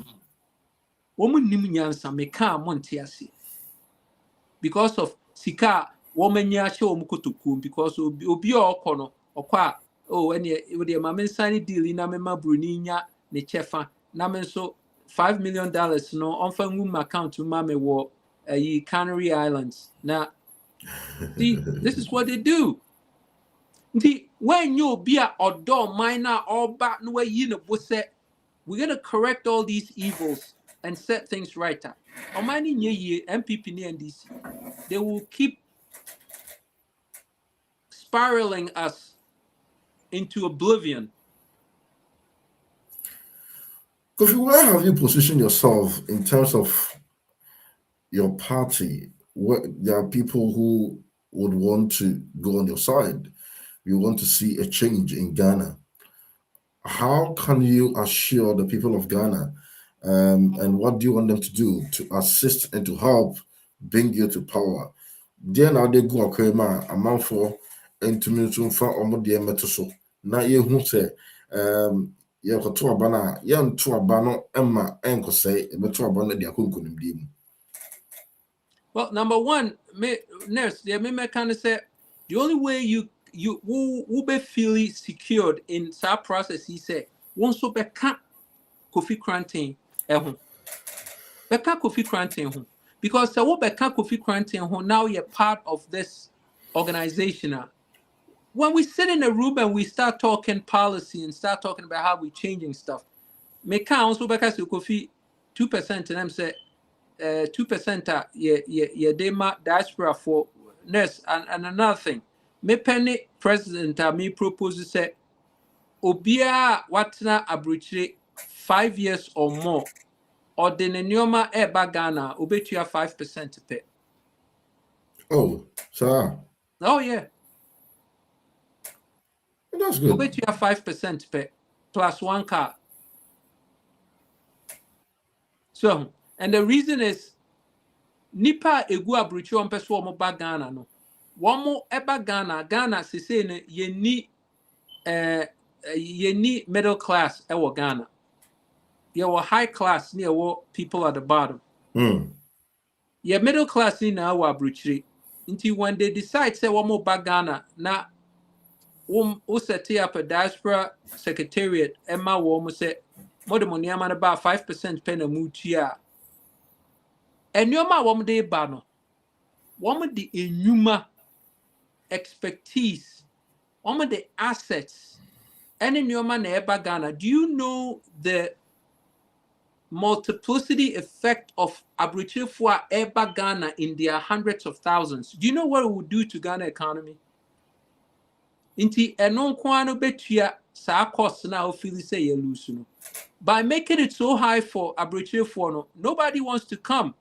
Woman nimunyansa meka montiasi. Because of sika woman yasho mukutukum, because obi okono okwa with the mamen sign deal in amema bruninya ne chefa na menso $5 million no on fangum account to mame wo Canary Islands. Now see, this is what they do. When you be a odo minor or back no way you know we're going to correct all these evils and set things right. Omani nye MPP ni NDC. They will keep spiraling us into oblivion. Kofi, where have you positioned yourself in terms of your party? There are people who would want to go on your side. You want to see a change in Ghana. How can you assure the people of Ghana, and what do you want them to do to assist and to help bring you to power? Then now they go okay, man. A man for intimate for omodi emetoso. Na ye hu se ye koto abana ye nto abano emma enko say emeto abano de akonkonim dim. Well, number 1, nurse, they may kind of say the only way you will be feeling secured in that process, he said, once so beka Kofi Koranteng beka Kofi Koranteng because the beka Kofi Koranteng now you're part of this organization. When we sit in a room and we start talking policy and start talking about how we're changing stuff, meka also beka Kofi 2%, and I'm say 2% yeah dema diaspora for nurse and another thing. Me penny president me propose say obia watna abruchire 5 years or more or the neoma eba Ghana obetua 5% pay. Oh, sir. Oh yeah. That's good. Obetua 5% pay plus 1 car. So, and the reason is nipa egu abruchire on peso mo ba Ghana no. One more eba Ghana se say ne ye need middle class ewa Ghana. You were high class near what people at the bottom. Yeah, middle class in our abruchiri. Until when they decide say one more back Ghana, na who set up a diaspora secretariat, Emma Womo said, more than money man about 5% pen a mutia. And your ma woman de bano. Woman the enuma expertise, woman the assets, and in your man eba Ghana. Do you know the multiplicity effect of Abuchi for eba Ghana in their hundreds of thousands? Do you know what it would do to Ghana economy? Inti enon kwano betua sa cost na ofili say you lose no. By making it so high for Abuchi for no, nobody wants to come.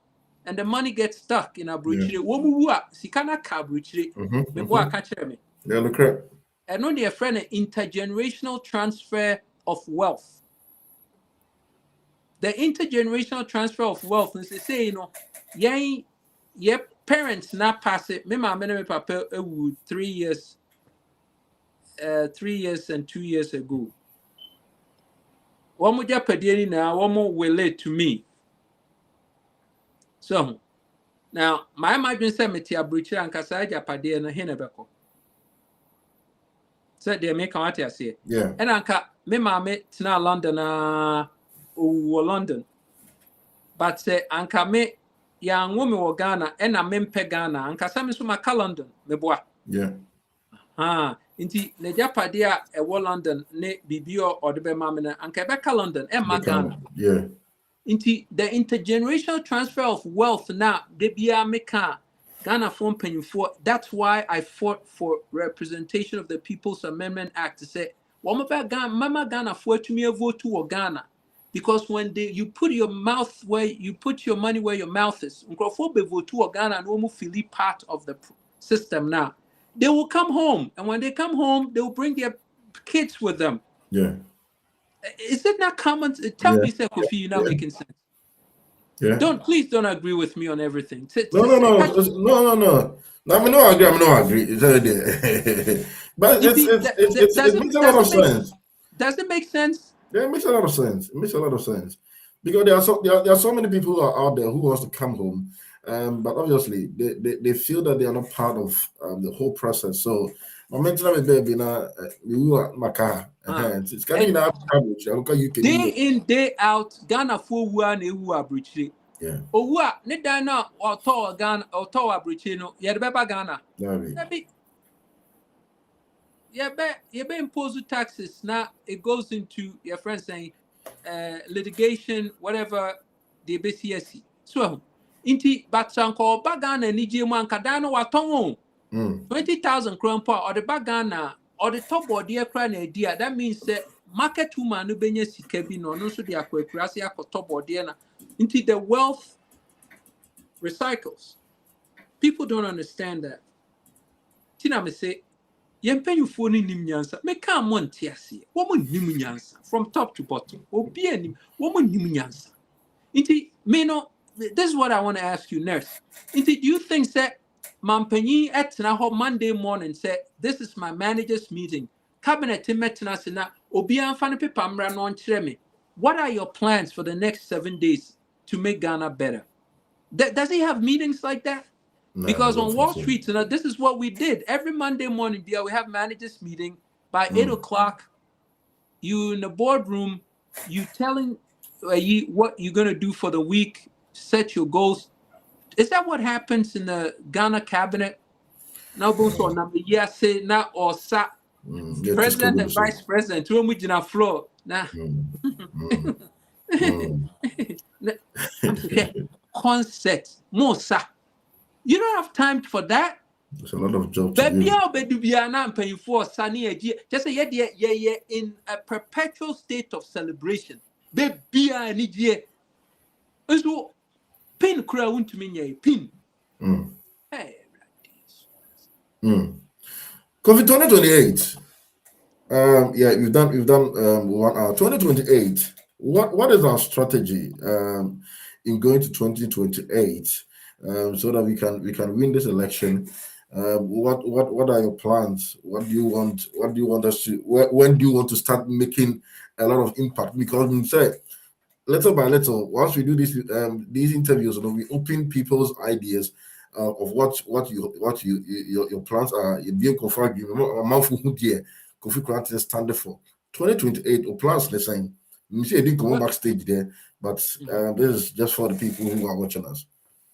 And the money gets stuck in Abuchi. Womuwa sikana ka Abuchi. Me boa catch me. Yeah, look correct. And on their friend, an intergenerational transfer of wealth. The intergenerational transfer of wealth, and they say, you know, yeah, parents not pass it. Me mama me papa 3 years, 3 years and 2 years ago. One more Japadiani now, one more will late to me. So now my imagine say me tia Abuchi and Kasa Japadiana Hinebeko. So they make what I say. Yeah. And anka me mama tina London London. But say anka me ya ngome wo Ghana and a mempe Ghana anka sami so maka London me boa. Yeah. Inti ne Japadia e wo London ne bibio or the be mama na anka beka London e ma Ghana. Yeah. Inti the intergenerational transfer of wealth now de bia meka Ghana form penny for. That's why I fought for representation of the People's Amendment Act to say, Mama Ghana for to me a vote to Ghana. Because when you put your mouth where you put your money where your mouth is, vote to Ghana and almost feel part of the system now. They will come home, and when they come home, they will bring their kids with them. Yeah. Is it not common? Tell me, say, Kofi, you're not making sense. Yeah. Please don't agree with me on everything. No. I mean, no agree. It's already but it makes a lot of sense. Does it make sense? Yeah, it makes a lot of sense. It makes a lot of sense because there are so many people who are out there who wants to come home, but obviously they feel that they are not part of the whole process. So, momentum baby na maka. It's kind of day in day out. Ghana for one Abuchi. Yeah. Owa ne dan na oto Ghana oto Abuchi no. Ye beba Ghana. You be impose taxes now. It goes into your friends saying litigation, whatever the BCSC. So, inti batsanko bagana ni jema kadano watongo 20,000 crown per or the bagana or the top or the crown idea. That means that market woman no benye sikebi no so the akwekuasi akọ top or the into the wealth recycles. People don't understand that. Tina me say. Yempenyufo ni nim nyansa meka monte ase wo nim nyansa from top to bottom obi anim wo nim nyansa inti me no. This is what I want to ask you next. Inti, do you think that mampanyi etna ho Monday morning say this is my managers meeting cabinet metna se na obi anfa ne paper mra no nkyere me, what are your plans for the next 7 days to make Ghana better? Does he have meetings like that? No, because on Wall Street, this is what we did. Every Monday morning, we have managers meeting. By 8 o'clock, you in the boardroom, you telling what you're going to do for the week, set your goals. Is that what happens in the Ghana cabinet? No, yes, not or president and vice president. Two on the floor. Nah. Concept. More, sir. You don't have time for that. There's a lot of jobs. Baby, I'll be paying for Sunny. Just say, yeah, in a perpetual state of celebration. Baby, I need ye. So, pin crown to me, pin. Hey, Kofi 2028. Yeah, we've done 1 hour. 2028. What is our strategy in going to 2028? So that we can win this election. What are your plans? What do you want? What do you want us to? When do you want to start making a lot of impact? Because we say little by little, once we do these interviews, we open people's ideas of what your plans are. You being confirmed. A month who dear Kofi Koranten standing for 2028. Or plans the same. You see, I didn't come backstage there, but this is just for the people who are watching us.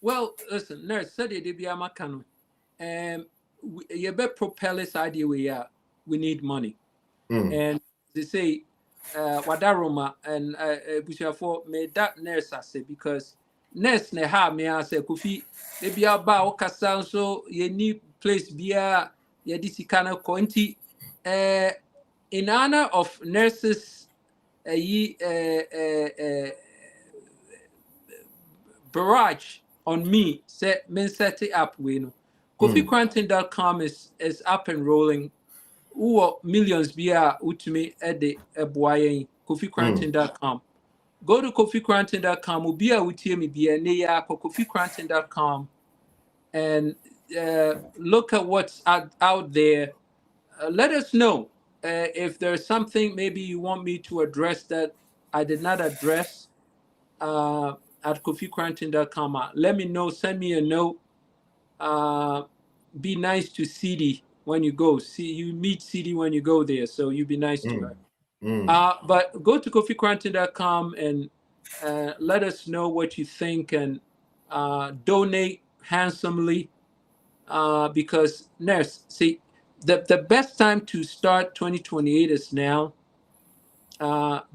Well, listen, nurse said it be amakano. You better propel this idea we need money. And they say wadaroma and for me that nurse I say because nurse ne ha me I say Kofi they be about okasa so you need place bia ya disikana konti in honor of nurses barrage on me set men set it up we know KofiKoranten.com is up and rolling. Millions bia utumi ede eboyen KofiKoranten.com. Go to KofiKoranten.com. Ubia utie me bia ne ya KofiKoranten.com and look at what's out there. Let us know if there's something maybe you want me to address that I did not address at KofiKoranten.com. Let me know. Send me a note. Be nice to CD when you go. See, you meet CD when you go there, so you be nice to her. But go to KofiKoranten.com and let us know what you think and donate handsomely because nurse, see, the best time to start 2028 is now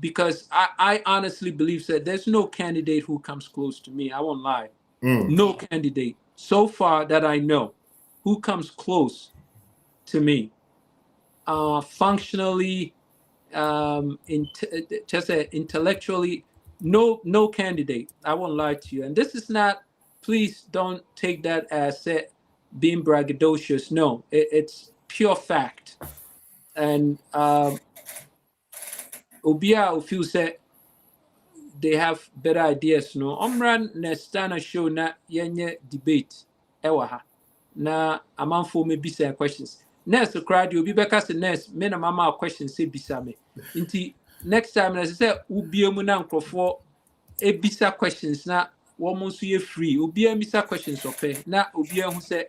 because I honestly believe that there's no candidate who comes close to me. I won't lie. No candidate so far that I know who comes close to me functionally just intellectually no candidate. I won't lie to you, and this is not, please don't take that as being braggadocious. No, it's pure fact. And Obia feel say they have better ideas. No, Omran Nestana show na yenye debate ewa na amanfo me bisa questions. Next crowd you be back say next me na mama questions say bisa me. Inti next time na say ubie mu na nkrofo e bisa questions na wo mo so ye free. Ubie bisa questions ope na ubie hu say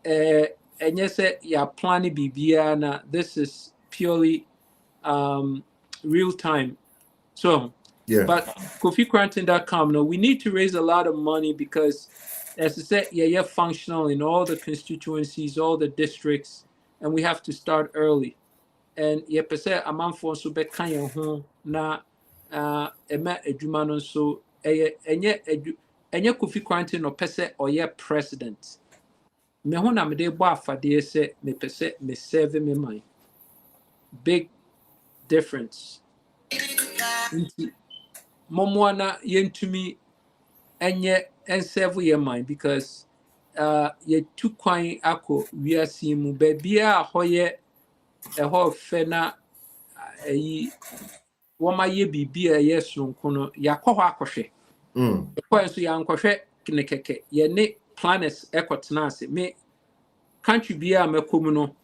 enye say ya plan bibia na this is purely real time. So yeah. But KofiKoranten.com, no, we need to raise a lot of money because, as I said, you're functional in all the constituencies, all the districts, and we have to start early. And yeah, per se, a man for so be kind of na ema edumano so enye KofiKoranten no per se or yeah president. Me ho na me de bo afade se me per se me serve me mind. Big difference. Momwana yentumi enye enserve your mind because ye too kwan ako wiase mu babia hoye eho fe na yi woma ye bibia ye sonko no yakọ ho akọhwe ekọ so ya nkọhwe kinekeke ye ne planets ekotena ase me country bia makomu no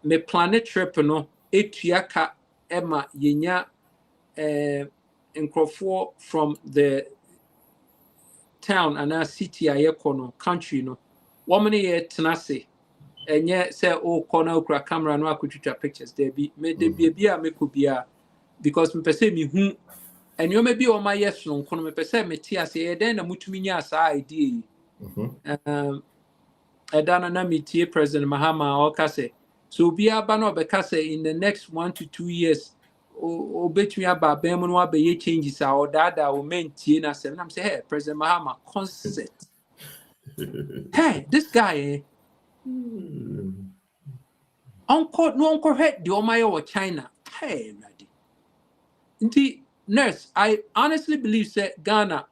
me planet trip no etuaka ema yenya nkrofo from the town and a city ayekono country no woman ye tenase enye say o corner okra camera no akutwa pictures there be me de bia me kubia because me pese me hu enyo me bi o ma yes no kono me pese me ti ase e den na mutumi nya asa idea yi edana na me tie President Mahama o kase so bia ba no be kase in the next 1 to 2 years obetumi aba ben mu no abeye changes a odada o mentie na sem na say hey President Mahama consent hey this guy uncle head the omayo or China hey ready nti nurse I honestly believe that Ghana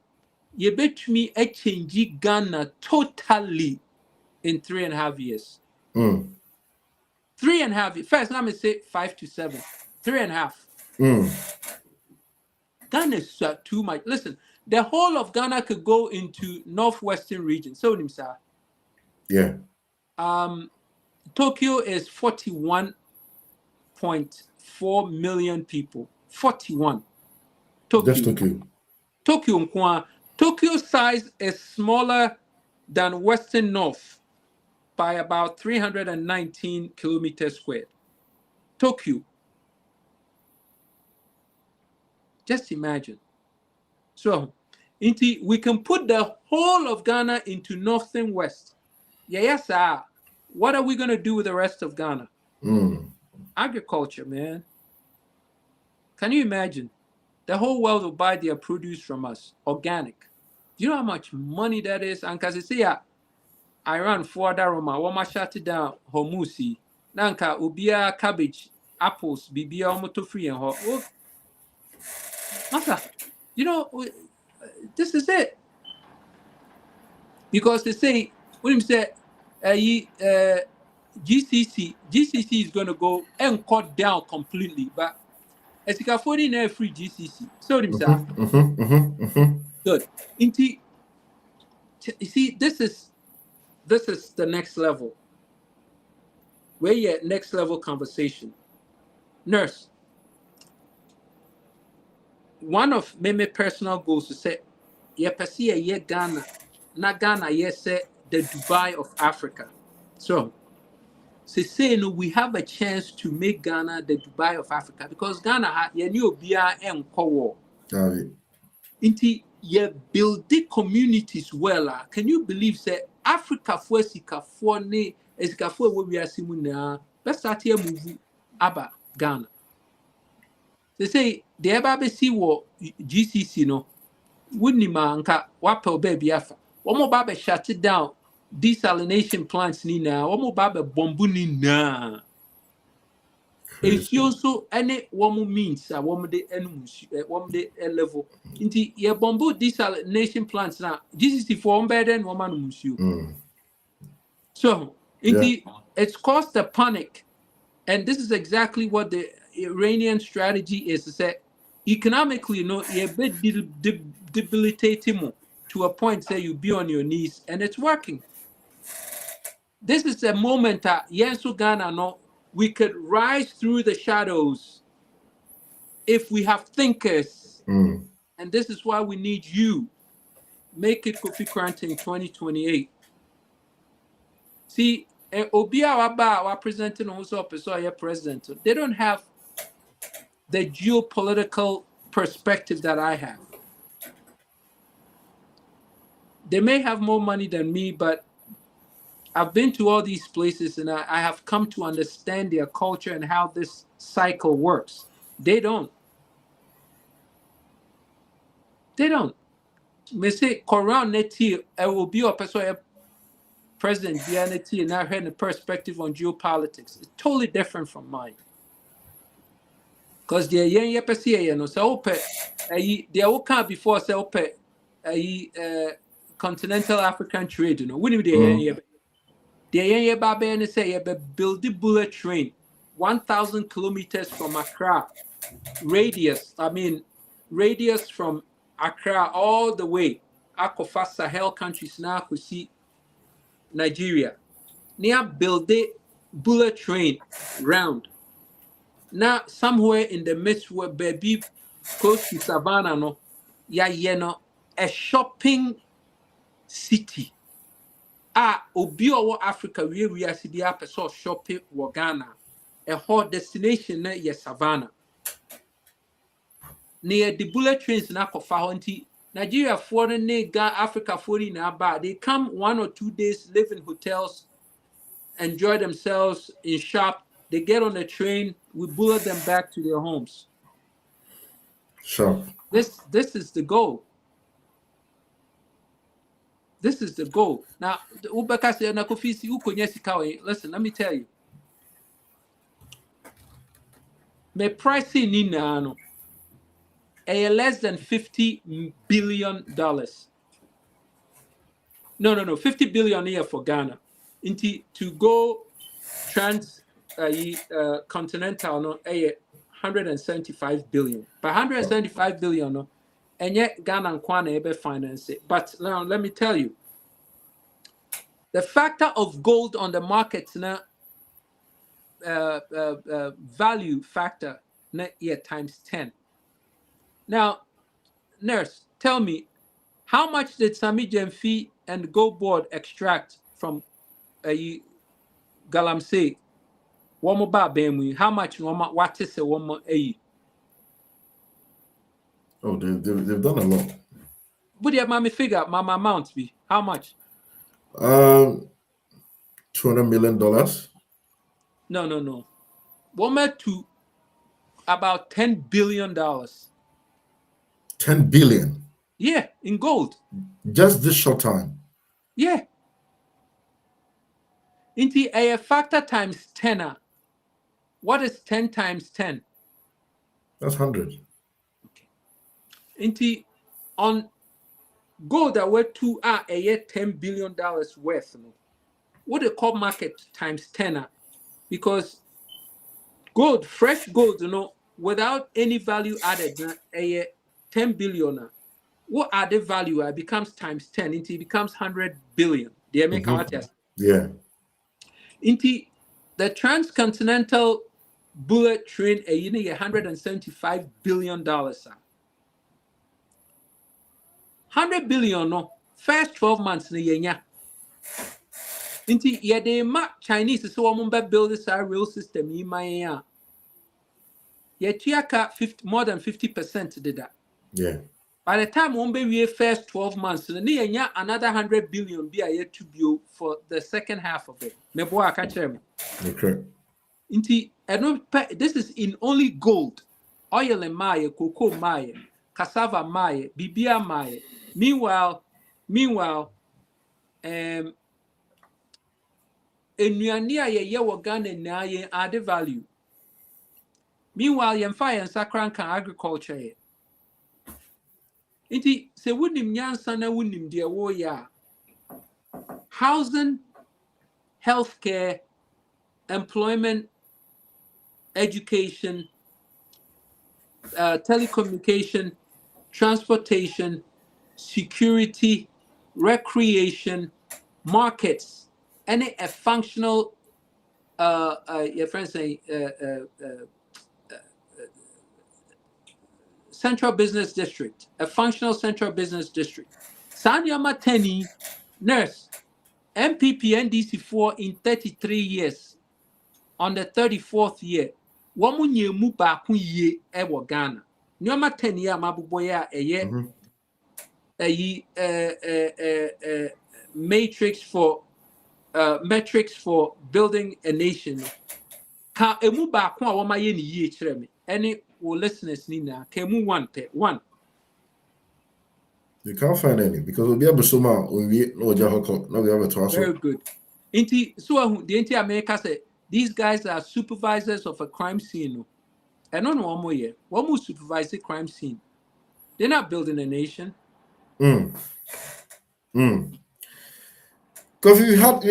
ye betumi a change Ghana totally in 3.5 years 3.5 years. First let me say 5 to 7 3.5 Ghana is too much. Listen, the whole of Ghana could go into northwestern region. So, yeah. Tokyo is 41.4 million people. 41. Tokyo. Just Tokyo. Tokyo size is smaller than Western North by about 319 kilometers squared. Tokyo. Just imagine. So, we can put the whole of Ghana into north and west. Yes, sir. What are we going to do with the rest of Ghana? Agriculture, man. Can you imagine? The whole world will buy their produce from us, organic. Do you know how much money that is? And because say, Iran for Daroma, Wama shut it down, Hormusi, Nanka, Ubia, cabbage, apples, Bibia, Omoto free and hot. Oh, Masa, you know, this is it. Because they say, when you say, GCC is going to go and cut down completely, but as you can afford in every GCC, so good. You see, this is the next level. Where you at next level conversation. Nurse, one of my personal goals is say, yeah, Ghana, not Ghana, yes, the Dubai of Africa. So say no, we have a chance to make Ghana the Dubai of Africa because Ghana you bia and war. Inti ye build the communities well. Can you believe say Africa for sika for ne esika for we are simuna let's start here move aba Ghana. They say the eba be see wo GCC no wouldn't manka wapel baby afa. One more babe shut it down. Desalination plants ni na one more babe bombu ni na. If you also any one means a woman de enemies one day level into your bombu desalination plants now GCC for better than woman mushu. So it's caused a panic, and this is exactly what the Iranian strategy is to say economically, you know, you're a bit debilitating to a point that you be on your knees, and it's working. This is a moment that Yensu Ghana no, we could rise through the shadows if we have thinkers. And this is why we need you. Make it Kofi Koranteng 2028. See, Obia Waba presenting also president. They don't have the geopolitical perspective that I have. They may have more money than me, but I've been to all these places and I have come to understand their culture and how this cycle works. They don't. Me say, Koran neti, I will be a person, president, neti, and I had a perspective on geopolitics. It's totally different from mine. Because the yen yepesi no say ope, they all come before say ope, continental African trade, you know. We need the yen the yen babe and say build the bullet train 1,000 kilometers from Accra, radius from Accra all the way Akofa Sahel countries now we see Nigeria. Near build the bullet train round. Now somewhere in the midst where baby close to Savannah no, a shopping city. Obi owo Africa we are see a person shopping wo Ghana. A hot destination na ye Savannah. Near the bullet trains na Kofa honti Nigeria foreign Africa 40 na ba. They come 1 or 2 days, live in hotels, enjoy themselves in shop. They get on the train, we bullet them back to their homes. Sure. This is the goal. This is the goal. Now, listen, let me tell you. My pricing in less than $50 billion. No, 50 billion a year for Ghana. To go continental, no, 175 billion. But 175 billion, no, and yet Ghana and Kwana ebe finance it. But now let me tell you, the factor of gold on the market now, value factor net year times 10. Now, nurse, tell me, how much did Sami Jemfi and gold board extract from a galamsey. One more bar bemu. How much what is a one more a? Oh, they've done a lot. But yeah, mommy figure my amount be how much? $200 million. No. One more to about $10 billion. 10 billion. Yeah, in gold. Just this short time. Yeah. Into a factor times 10. What is 10 times 10? That's 100. Okay. Into on gold that were to a year $10 billion worth. What they call market times 10. Because gold, fresh gold, without any value added, a year 10 billion. What added value? It becomes times 10 until it becomes 100 billion. The American Yeah. Into the transcontinental bullet train, a $175 billion. 100 billion, no. First 12 months, Inti yede ma Chinese so wɔn bɛ build this rail system yi man a yɛtua 50 more than 50% deda. Yeah. By the time wɔn bɛ wie first 12 months, ne yɛnya another 100 billion bi a yɛtu bio for the second half of it. Me boa aka kyerɛ me. Okay. Inti this is in only gold, oil and maye, cocoa maye, cassava maye, bibia maye. Meanwhile, enuane a yɛyɛ wɔ Ghana na yɛn add value. Meanwhile, yɛmfa yɛn nsa kra nka agriculture yɛ. Nti sɛ wonim nyansa na wonim deɛ wɔyɛ a, housing, healthcare, employment, education, telecommunication, transportation, security, recreation, markets, any a functional your friends say central business district, a functional central business district. Sanyama Teni, nurse, MPP NDC4 in 33 years, on the 34th year, wamu nyemu ba ye ewo Ghana. Nyama 10 year mabuboya matrix for metrics for building a nation. Ka emu ba a wama ye ni ye kyerɛ me. Any listeners ni na ka emu one. You can't find any because we'll be able to now we have a toss. Very good. Inti so the inti America say these guys are supervisors of a crime scene. And no one more year. One more supervise the crime scene. They're not building a nation. Kofi, we've had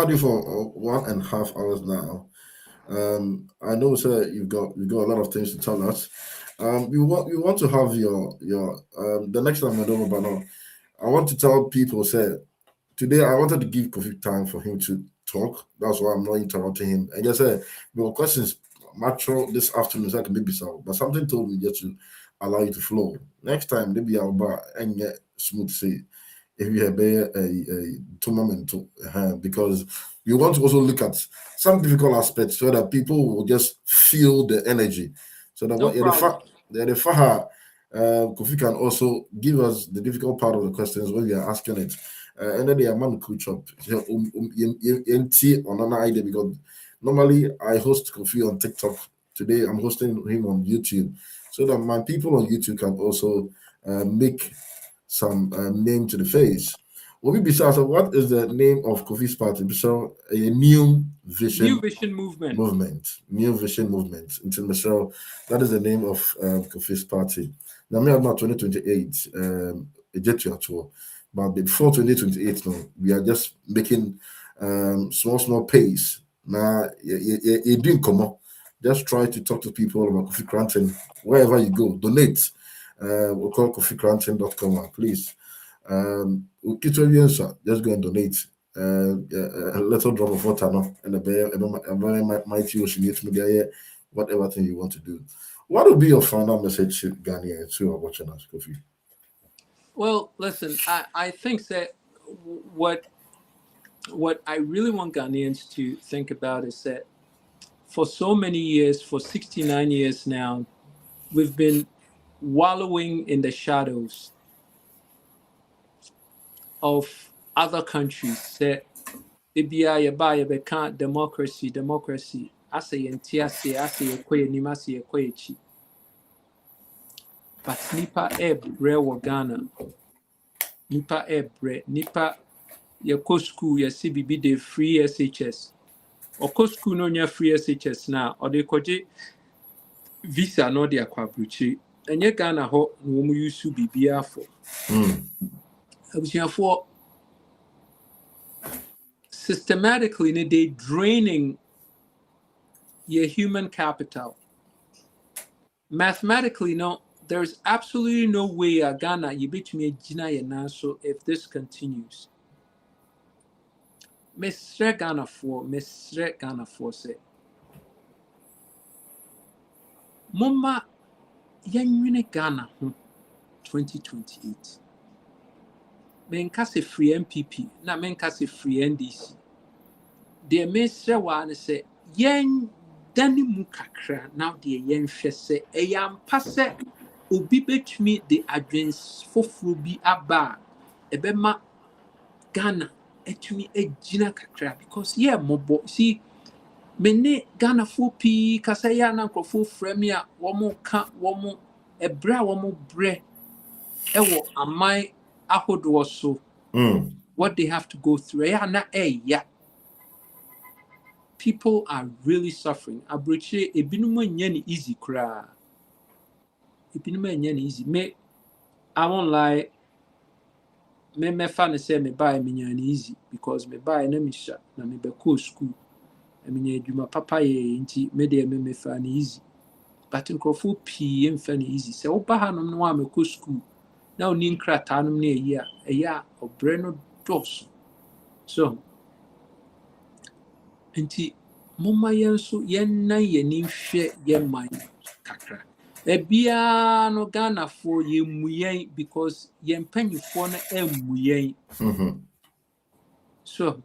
you for 1.5 hours now. I know, sir, you've got a lot of things to tell us. We want to have your the next time I don't know, but no, I want to tell people, sir, today I wanted to give Kofi time for him to talk. That's why I'm not interrupting him. And just say your questions mature this afternoon, so I can maybe solve. But something told me just to allow you to flow. Next time, maybe I'll buy and get smooth say if you have a tournament because we want to also look at some difficult aspects so that people will just feel the energy. So that Kofi can also give us the difficult part of the questions when we are asking it. And then the man coach up on an idea because normally I host Kofi on TikTok. Today I'm hosting him on YouTube so that my people on YouTube can also make some name to the face. What is the name of Kofi's party? So a new vision movement. New vision movement. Until Michelle, that is the name of Kofi's party. Now, me about 2028. But before 2028, no, we are just making small pace. Now, you doing come on. Just try to talk to people about Kofi Koranteng wherever you go. Donate. We'll call kofikoranteng.com, please. Just go and donate a little drop of water, no, and a very mighty ocean media, whatever thing you want to do. What would be your final message to Ghanaians who are watching us, Kofi? Well, listen, I think that what I really want Ghanaians to think about is that for so many years, for 69 years now, we've been wallowing in the shadows of other countries that ebia yɛba yɛbɛka democracy asɛ yɛnte ase asɛ yɛkɔ yɛnim asɛ yɛkɔ yɛkyi but nipa ɛbrɛ wɔ Ghana nipa ɛbrɛ nipa yɛkɔ school yɛsɛ biribi de free SHS ɔkɔ school no nya free SHS na ɔde kɔgye visa na ɔde akɔ aburukyiri ɛnyɛ Ghana hɔ na wɔn use biribiara fo abusuafoɔ systematically they draining your human capital. Mathematically, no, there's absolutely no way Ghana you bet me so if this continues. Mr. Ghana for say. Mama Yanwine Ghana 2028. Menka se free MPP, na menka se free NDC. The Mr. One say yen dani mu kakra now the yen hwɛ sɛ ɛyɛ ampa sɛ obi betumi de adwens foforo bi aba ɛbɛma Ghana etumi egyina kakra because yeah mobo see mene Ghana fo pii kasa ya na nkrofo frame a wɔn ka wɔn ɛbrɛ a wɔn brɛ ɛwɔ aman ahodoɔ so what they have to go through ɛyɛ na ɛyɛ people are really suffering. Abroche ebinuma nyani easy kra. Ebinuma nyani easy. Me I won't lie. Me fan say me buy me nyani easy because me buy na me sha na me be go school. I mean edwuma papa ye nti me de me fan easy. But nkrofo pii emfa na easy. Se oba hanom no a me go school. Na oni nkrata nom na eya obre no dos. So nti moma yɛn so yɛnna yɛni hwɛ yɛn man kakra ebia no Ghana for yɛmmu yɛn because yɛn mpanyinfoɔ no ɛmmu yɛn so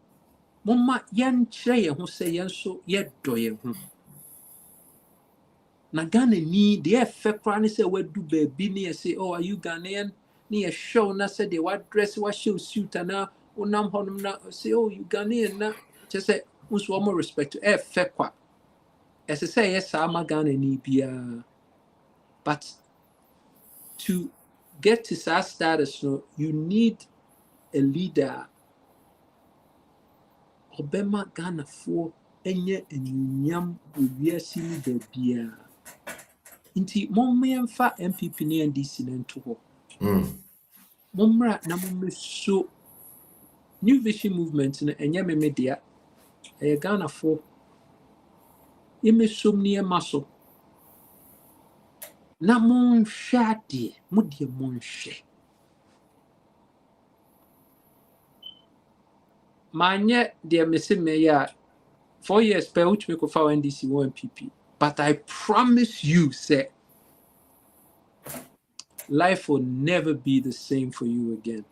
moma yɛn kyerɛ yɛn ho sɛ yɛn so yɛdɔ yɛn ho na Ghana ni deɛ ɛfɛ koraa ne sɛ wadu baabi ne yɛsɛ oh are you Ghanaian ne yɛhwɛ na sɛ deɛ wadress wahyɛ suit ana wonam hɔnom na say oh you Ghanaian na kyerɛ sɛ nso more respect fair kwa as I say yes ama Ghana ni bia but to get to that status no you need a leader obema Ghana for enye enyam owiase ni bia nti mommemfa MPP ne NDC na nto ho mommra na mommeso New Vision movement na enye media Ghana for imesom ne maso na monhwɛ ade mo de monhwɛ manye de mese me ya 4 years per which me ko fa NDC 1 MPP but I promise you say life will never be the same for you again.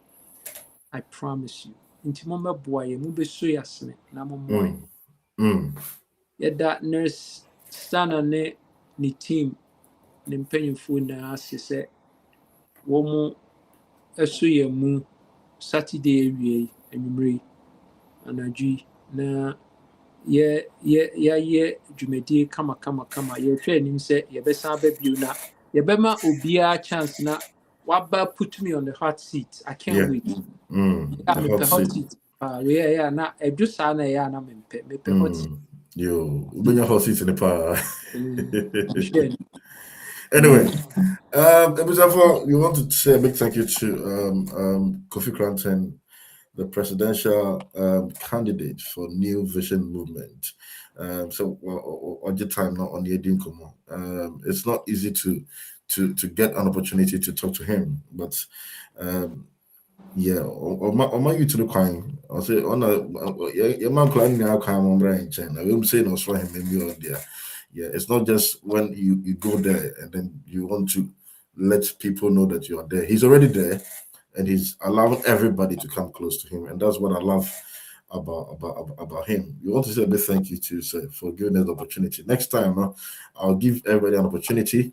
I promise you. Inti mo meboa ye mo beso yasne na mo moy. Yɛda nurse Stana ne team ne mpanyinfo na ase sɛ wɔn ɛso yɛ mu Saturday awie anwummerɛ anadwo na yɛ dwumadie kama yɛhwɛ anim sɛ yɛbɛsan aba bio na yɛbɛma obiara chance na waba put me on the hot seat. I can't wait. The hot seat. Yeah, na ɛdwo saa na ɛyɛ na mepɛ hot seat. Yo, bring your hot seat in the power. Anyway, we want to say a big thank you to Kofi Koranteng, the presidential candidate for New Vision Movement. So, on your time, not on the Edin Komo. It's not easy to get an opportunity to talk to him, but yeah, on my YouTube coin, I'll say on a man climbing now come on Brian Chen. I will say no for him maybe on there. Yeah, it's not just when you go there and then you want to let people know that you are there. He's already there, and he's allowing everybody to come close to him, and that's what I love about him. We want to say a big thank you to sir for giving us the opportunity. Next time, I'll give everybody an opportunity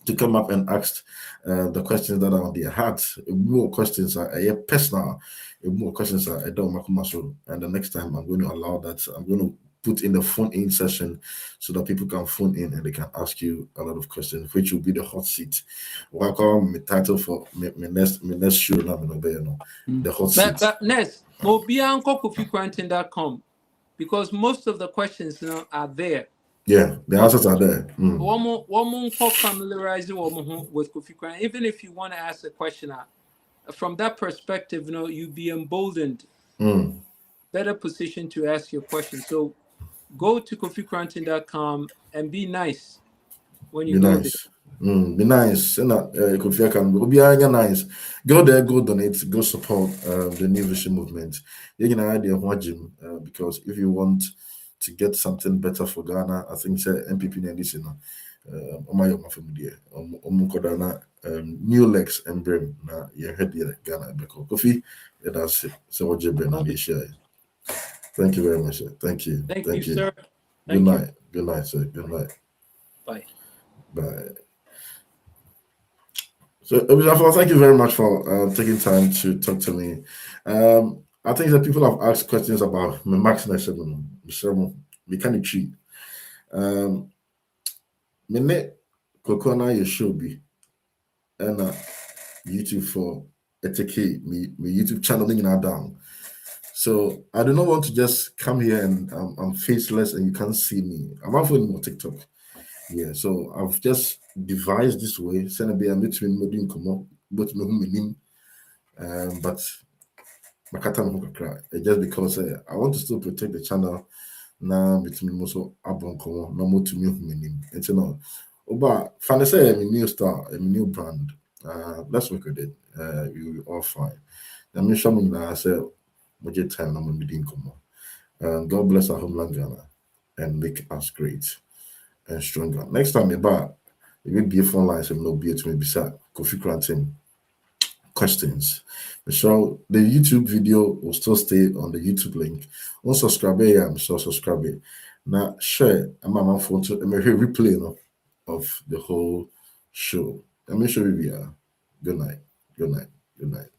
to come up and ask the questions that are on their hearts. More questions are personal. More questions are and the next time I'm going to allow that. I'm going to put in the phone in session so that people can phone in and they can ask you a lot of questions, which will be the hot seat. What I call my title for my next show now, the hot seat. But next, kofikoranteng.com, because most of the questions are there. Yeah, the answers are there. One more familiarize with Kofi Koranteng. Even if you want to ask a question, from that perspective, you'd be emboldened, better position to ask your question. So go to kofikoranteng.com and be nice when you go there. Be nice. And Kofi can be nice. Go there, go donate, go support the New Vision movement. You can idea gym because if you want to get something better for Ghana, I think say MPP and this, new legs and brain na you head Ghana because Kofi, that's it. So what you been share. Thank you very much, sir. Thank you. Thank you, sir. Good night. Good night, sir. Good night. Bye. Bye. So, thank you very much for taking time to talk to me. I think that people have asked questions about my Max mechanic. Mene Kokona you should be and YouTube for ATK, me YouTube channel now down. So I do not want to just come here and I'm faceless and you can't see me. I'm not on TikTok. Yeah, so I've just devised this way. Send a bit between Modin Komo, but just because I want to still protect the channel now between also Abon Komo, no more to me. It's but find say a new star, a new brand. Let's work with it. You will all fine. I'm showing now I say budget time no Modin Komo. God bless our homeland Ghana and make us great and stronger. Next time about it will be a phone line, so no be to maybe Kofi Koranteng questions. So the YouTube video will still stay on the YouTube link. On subscribe, I'm so subscribe. Now share my phone to replay of the whole show. I'm sure we are. Good night. Good night. Good night.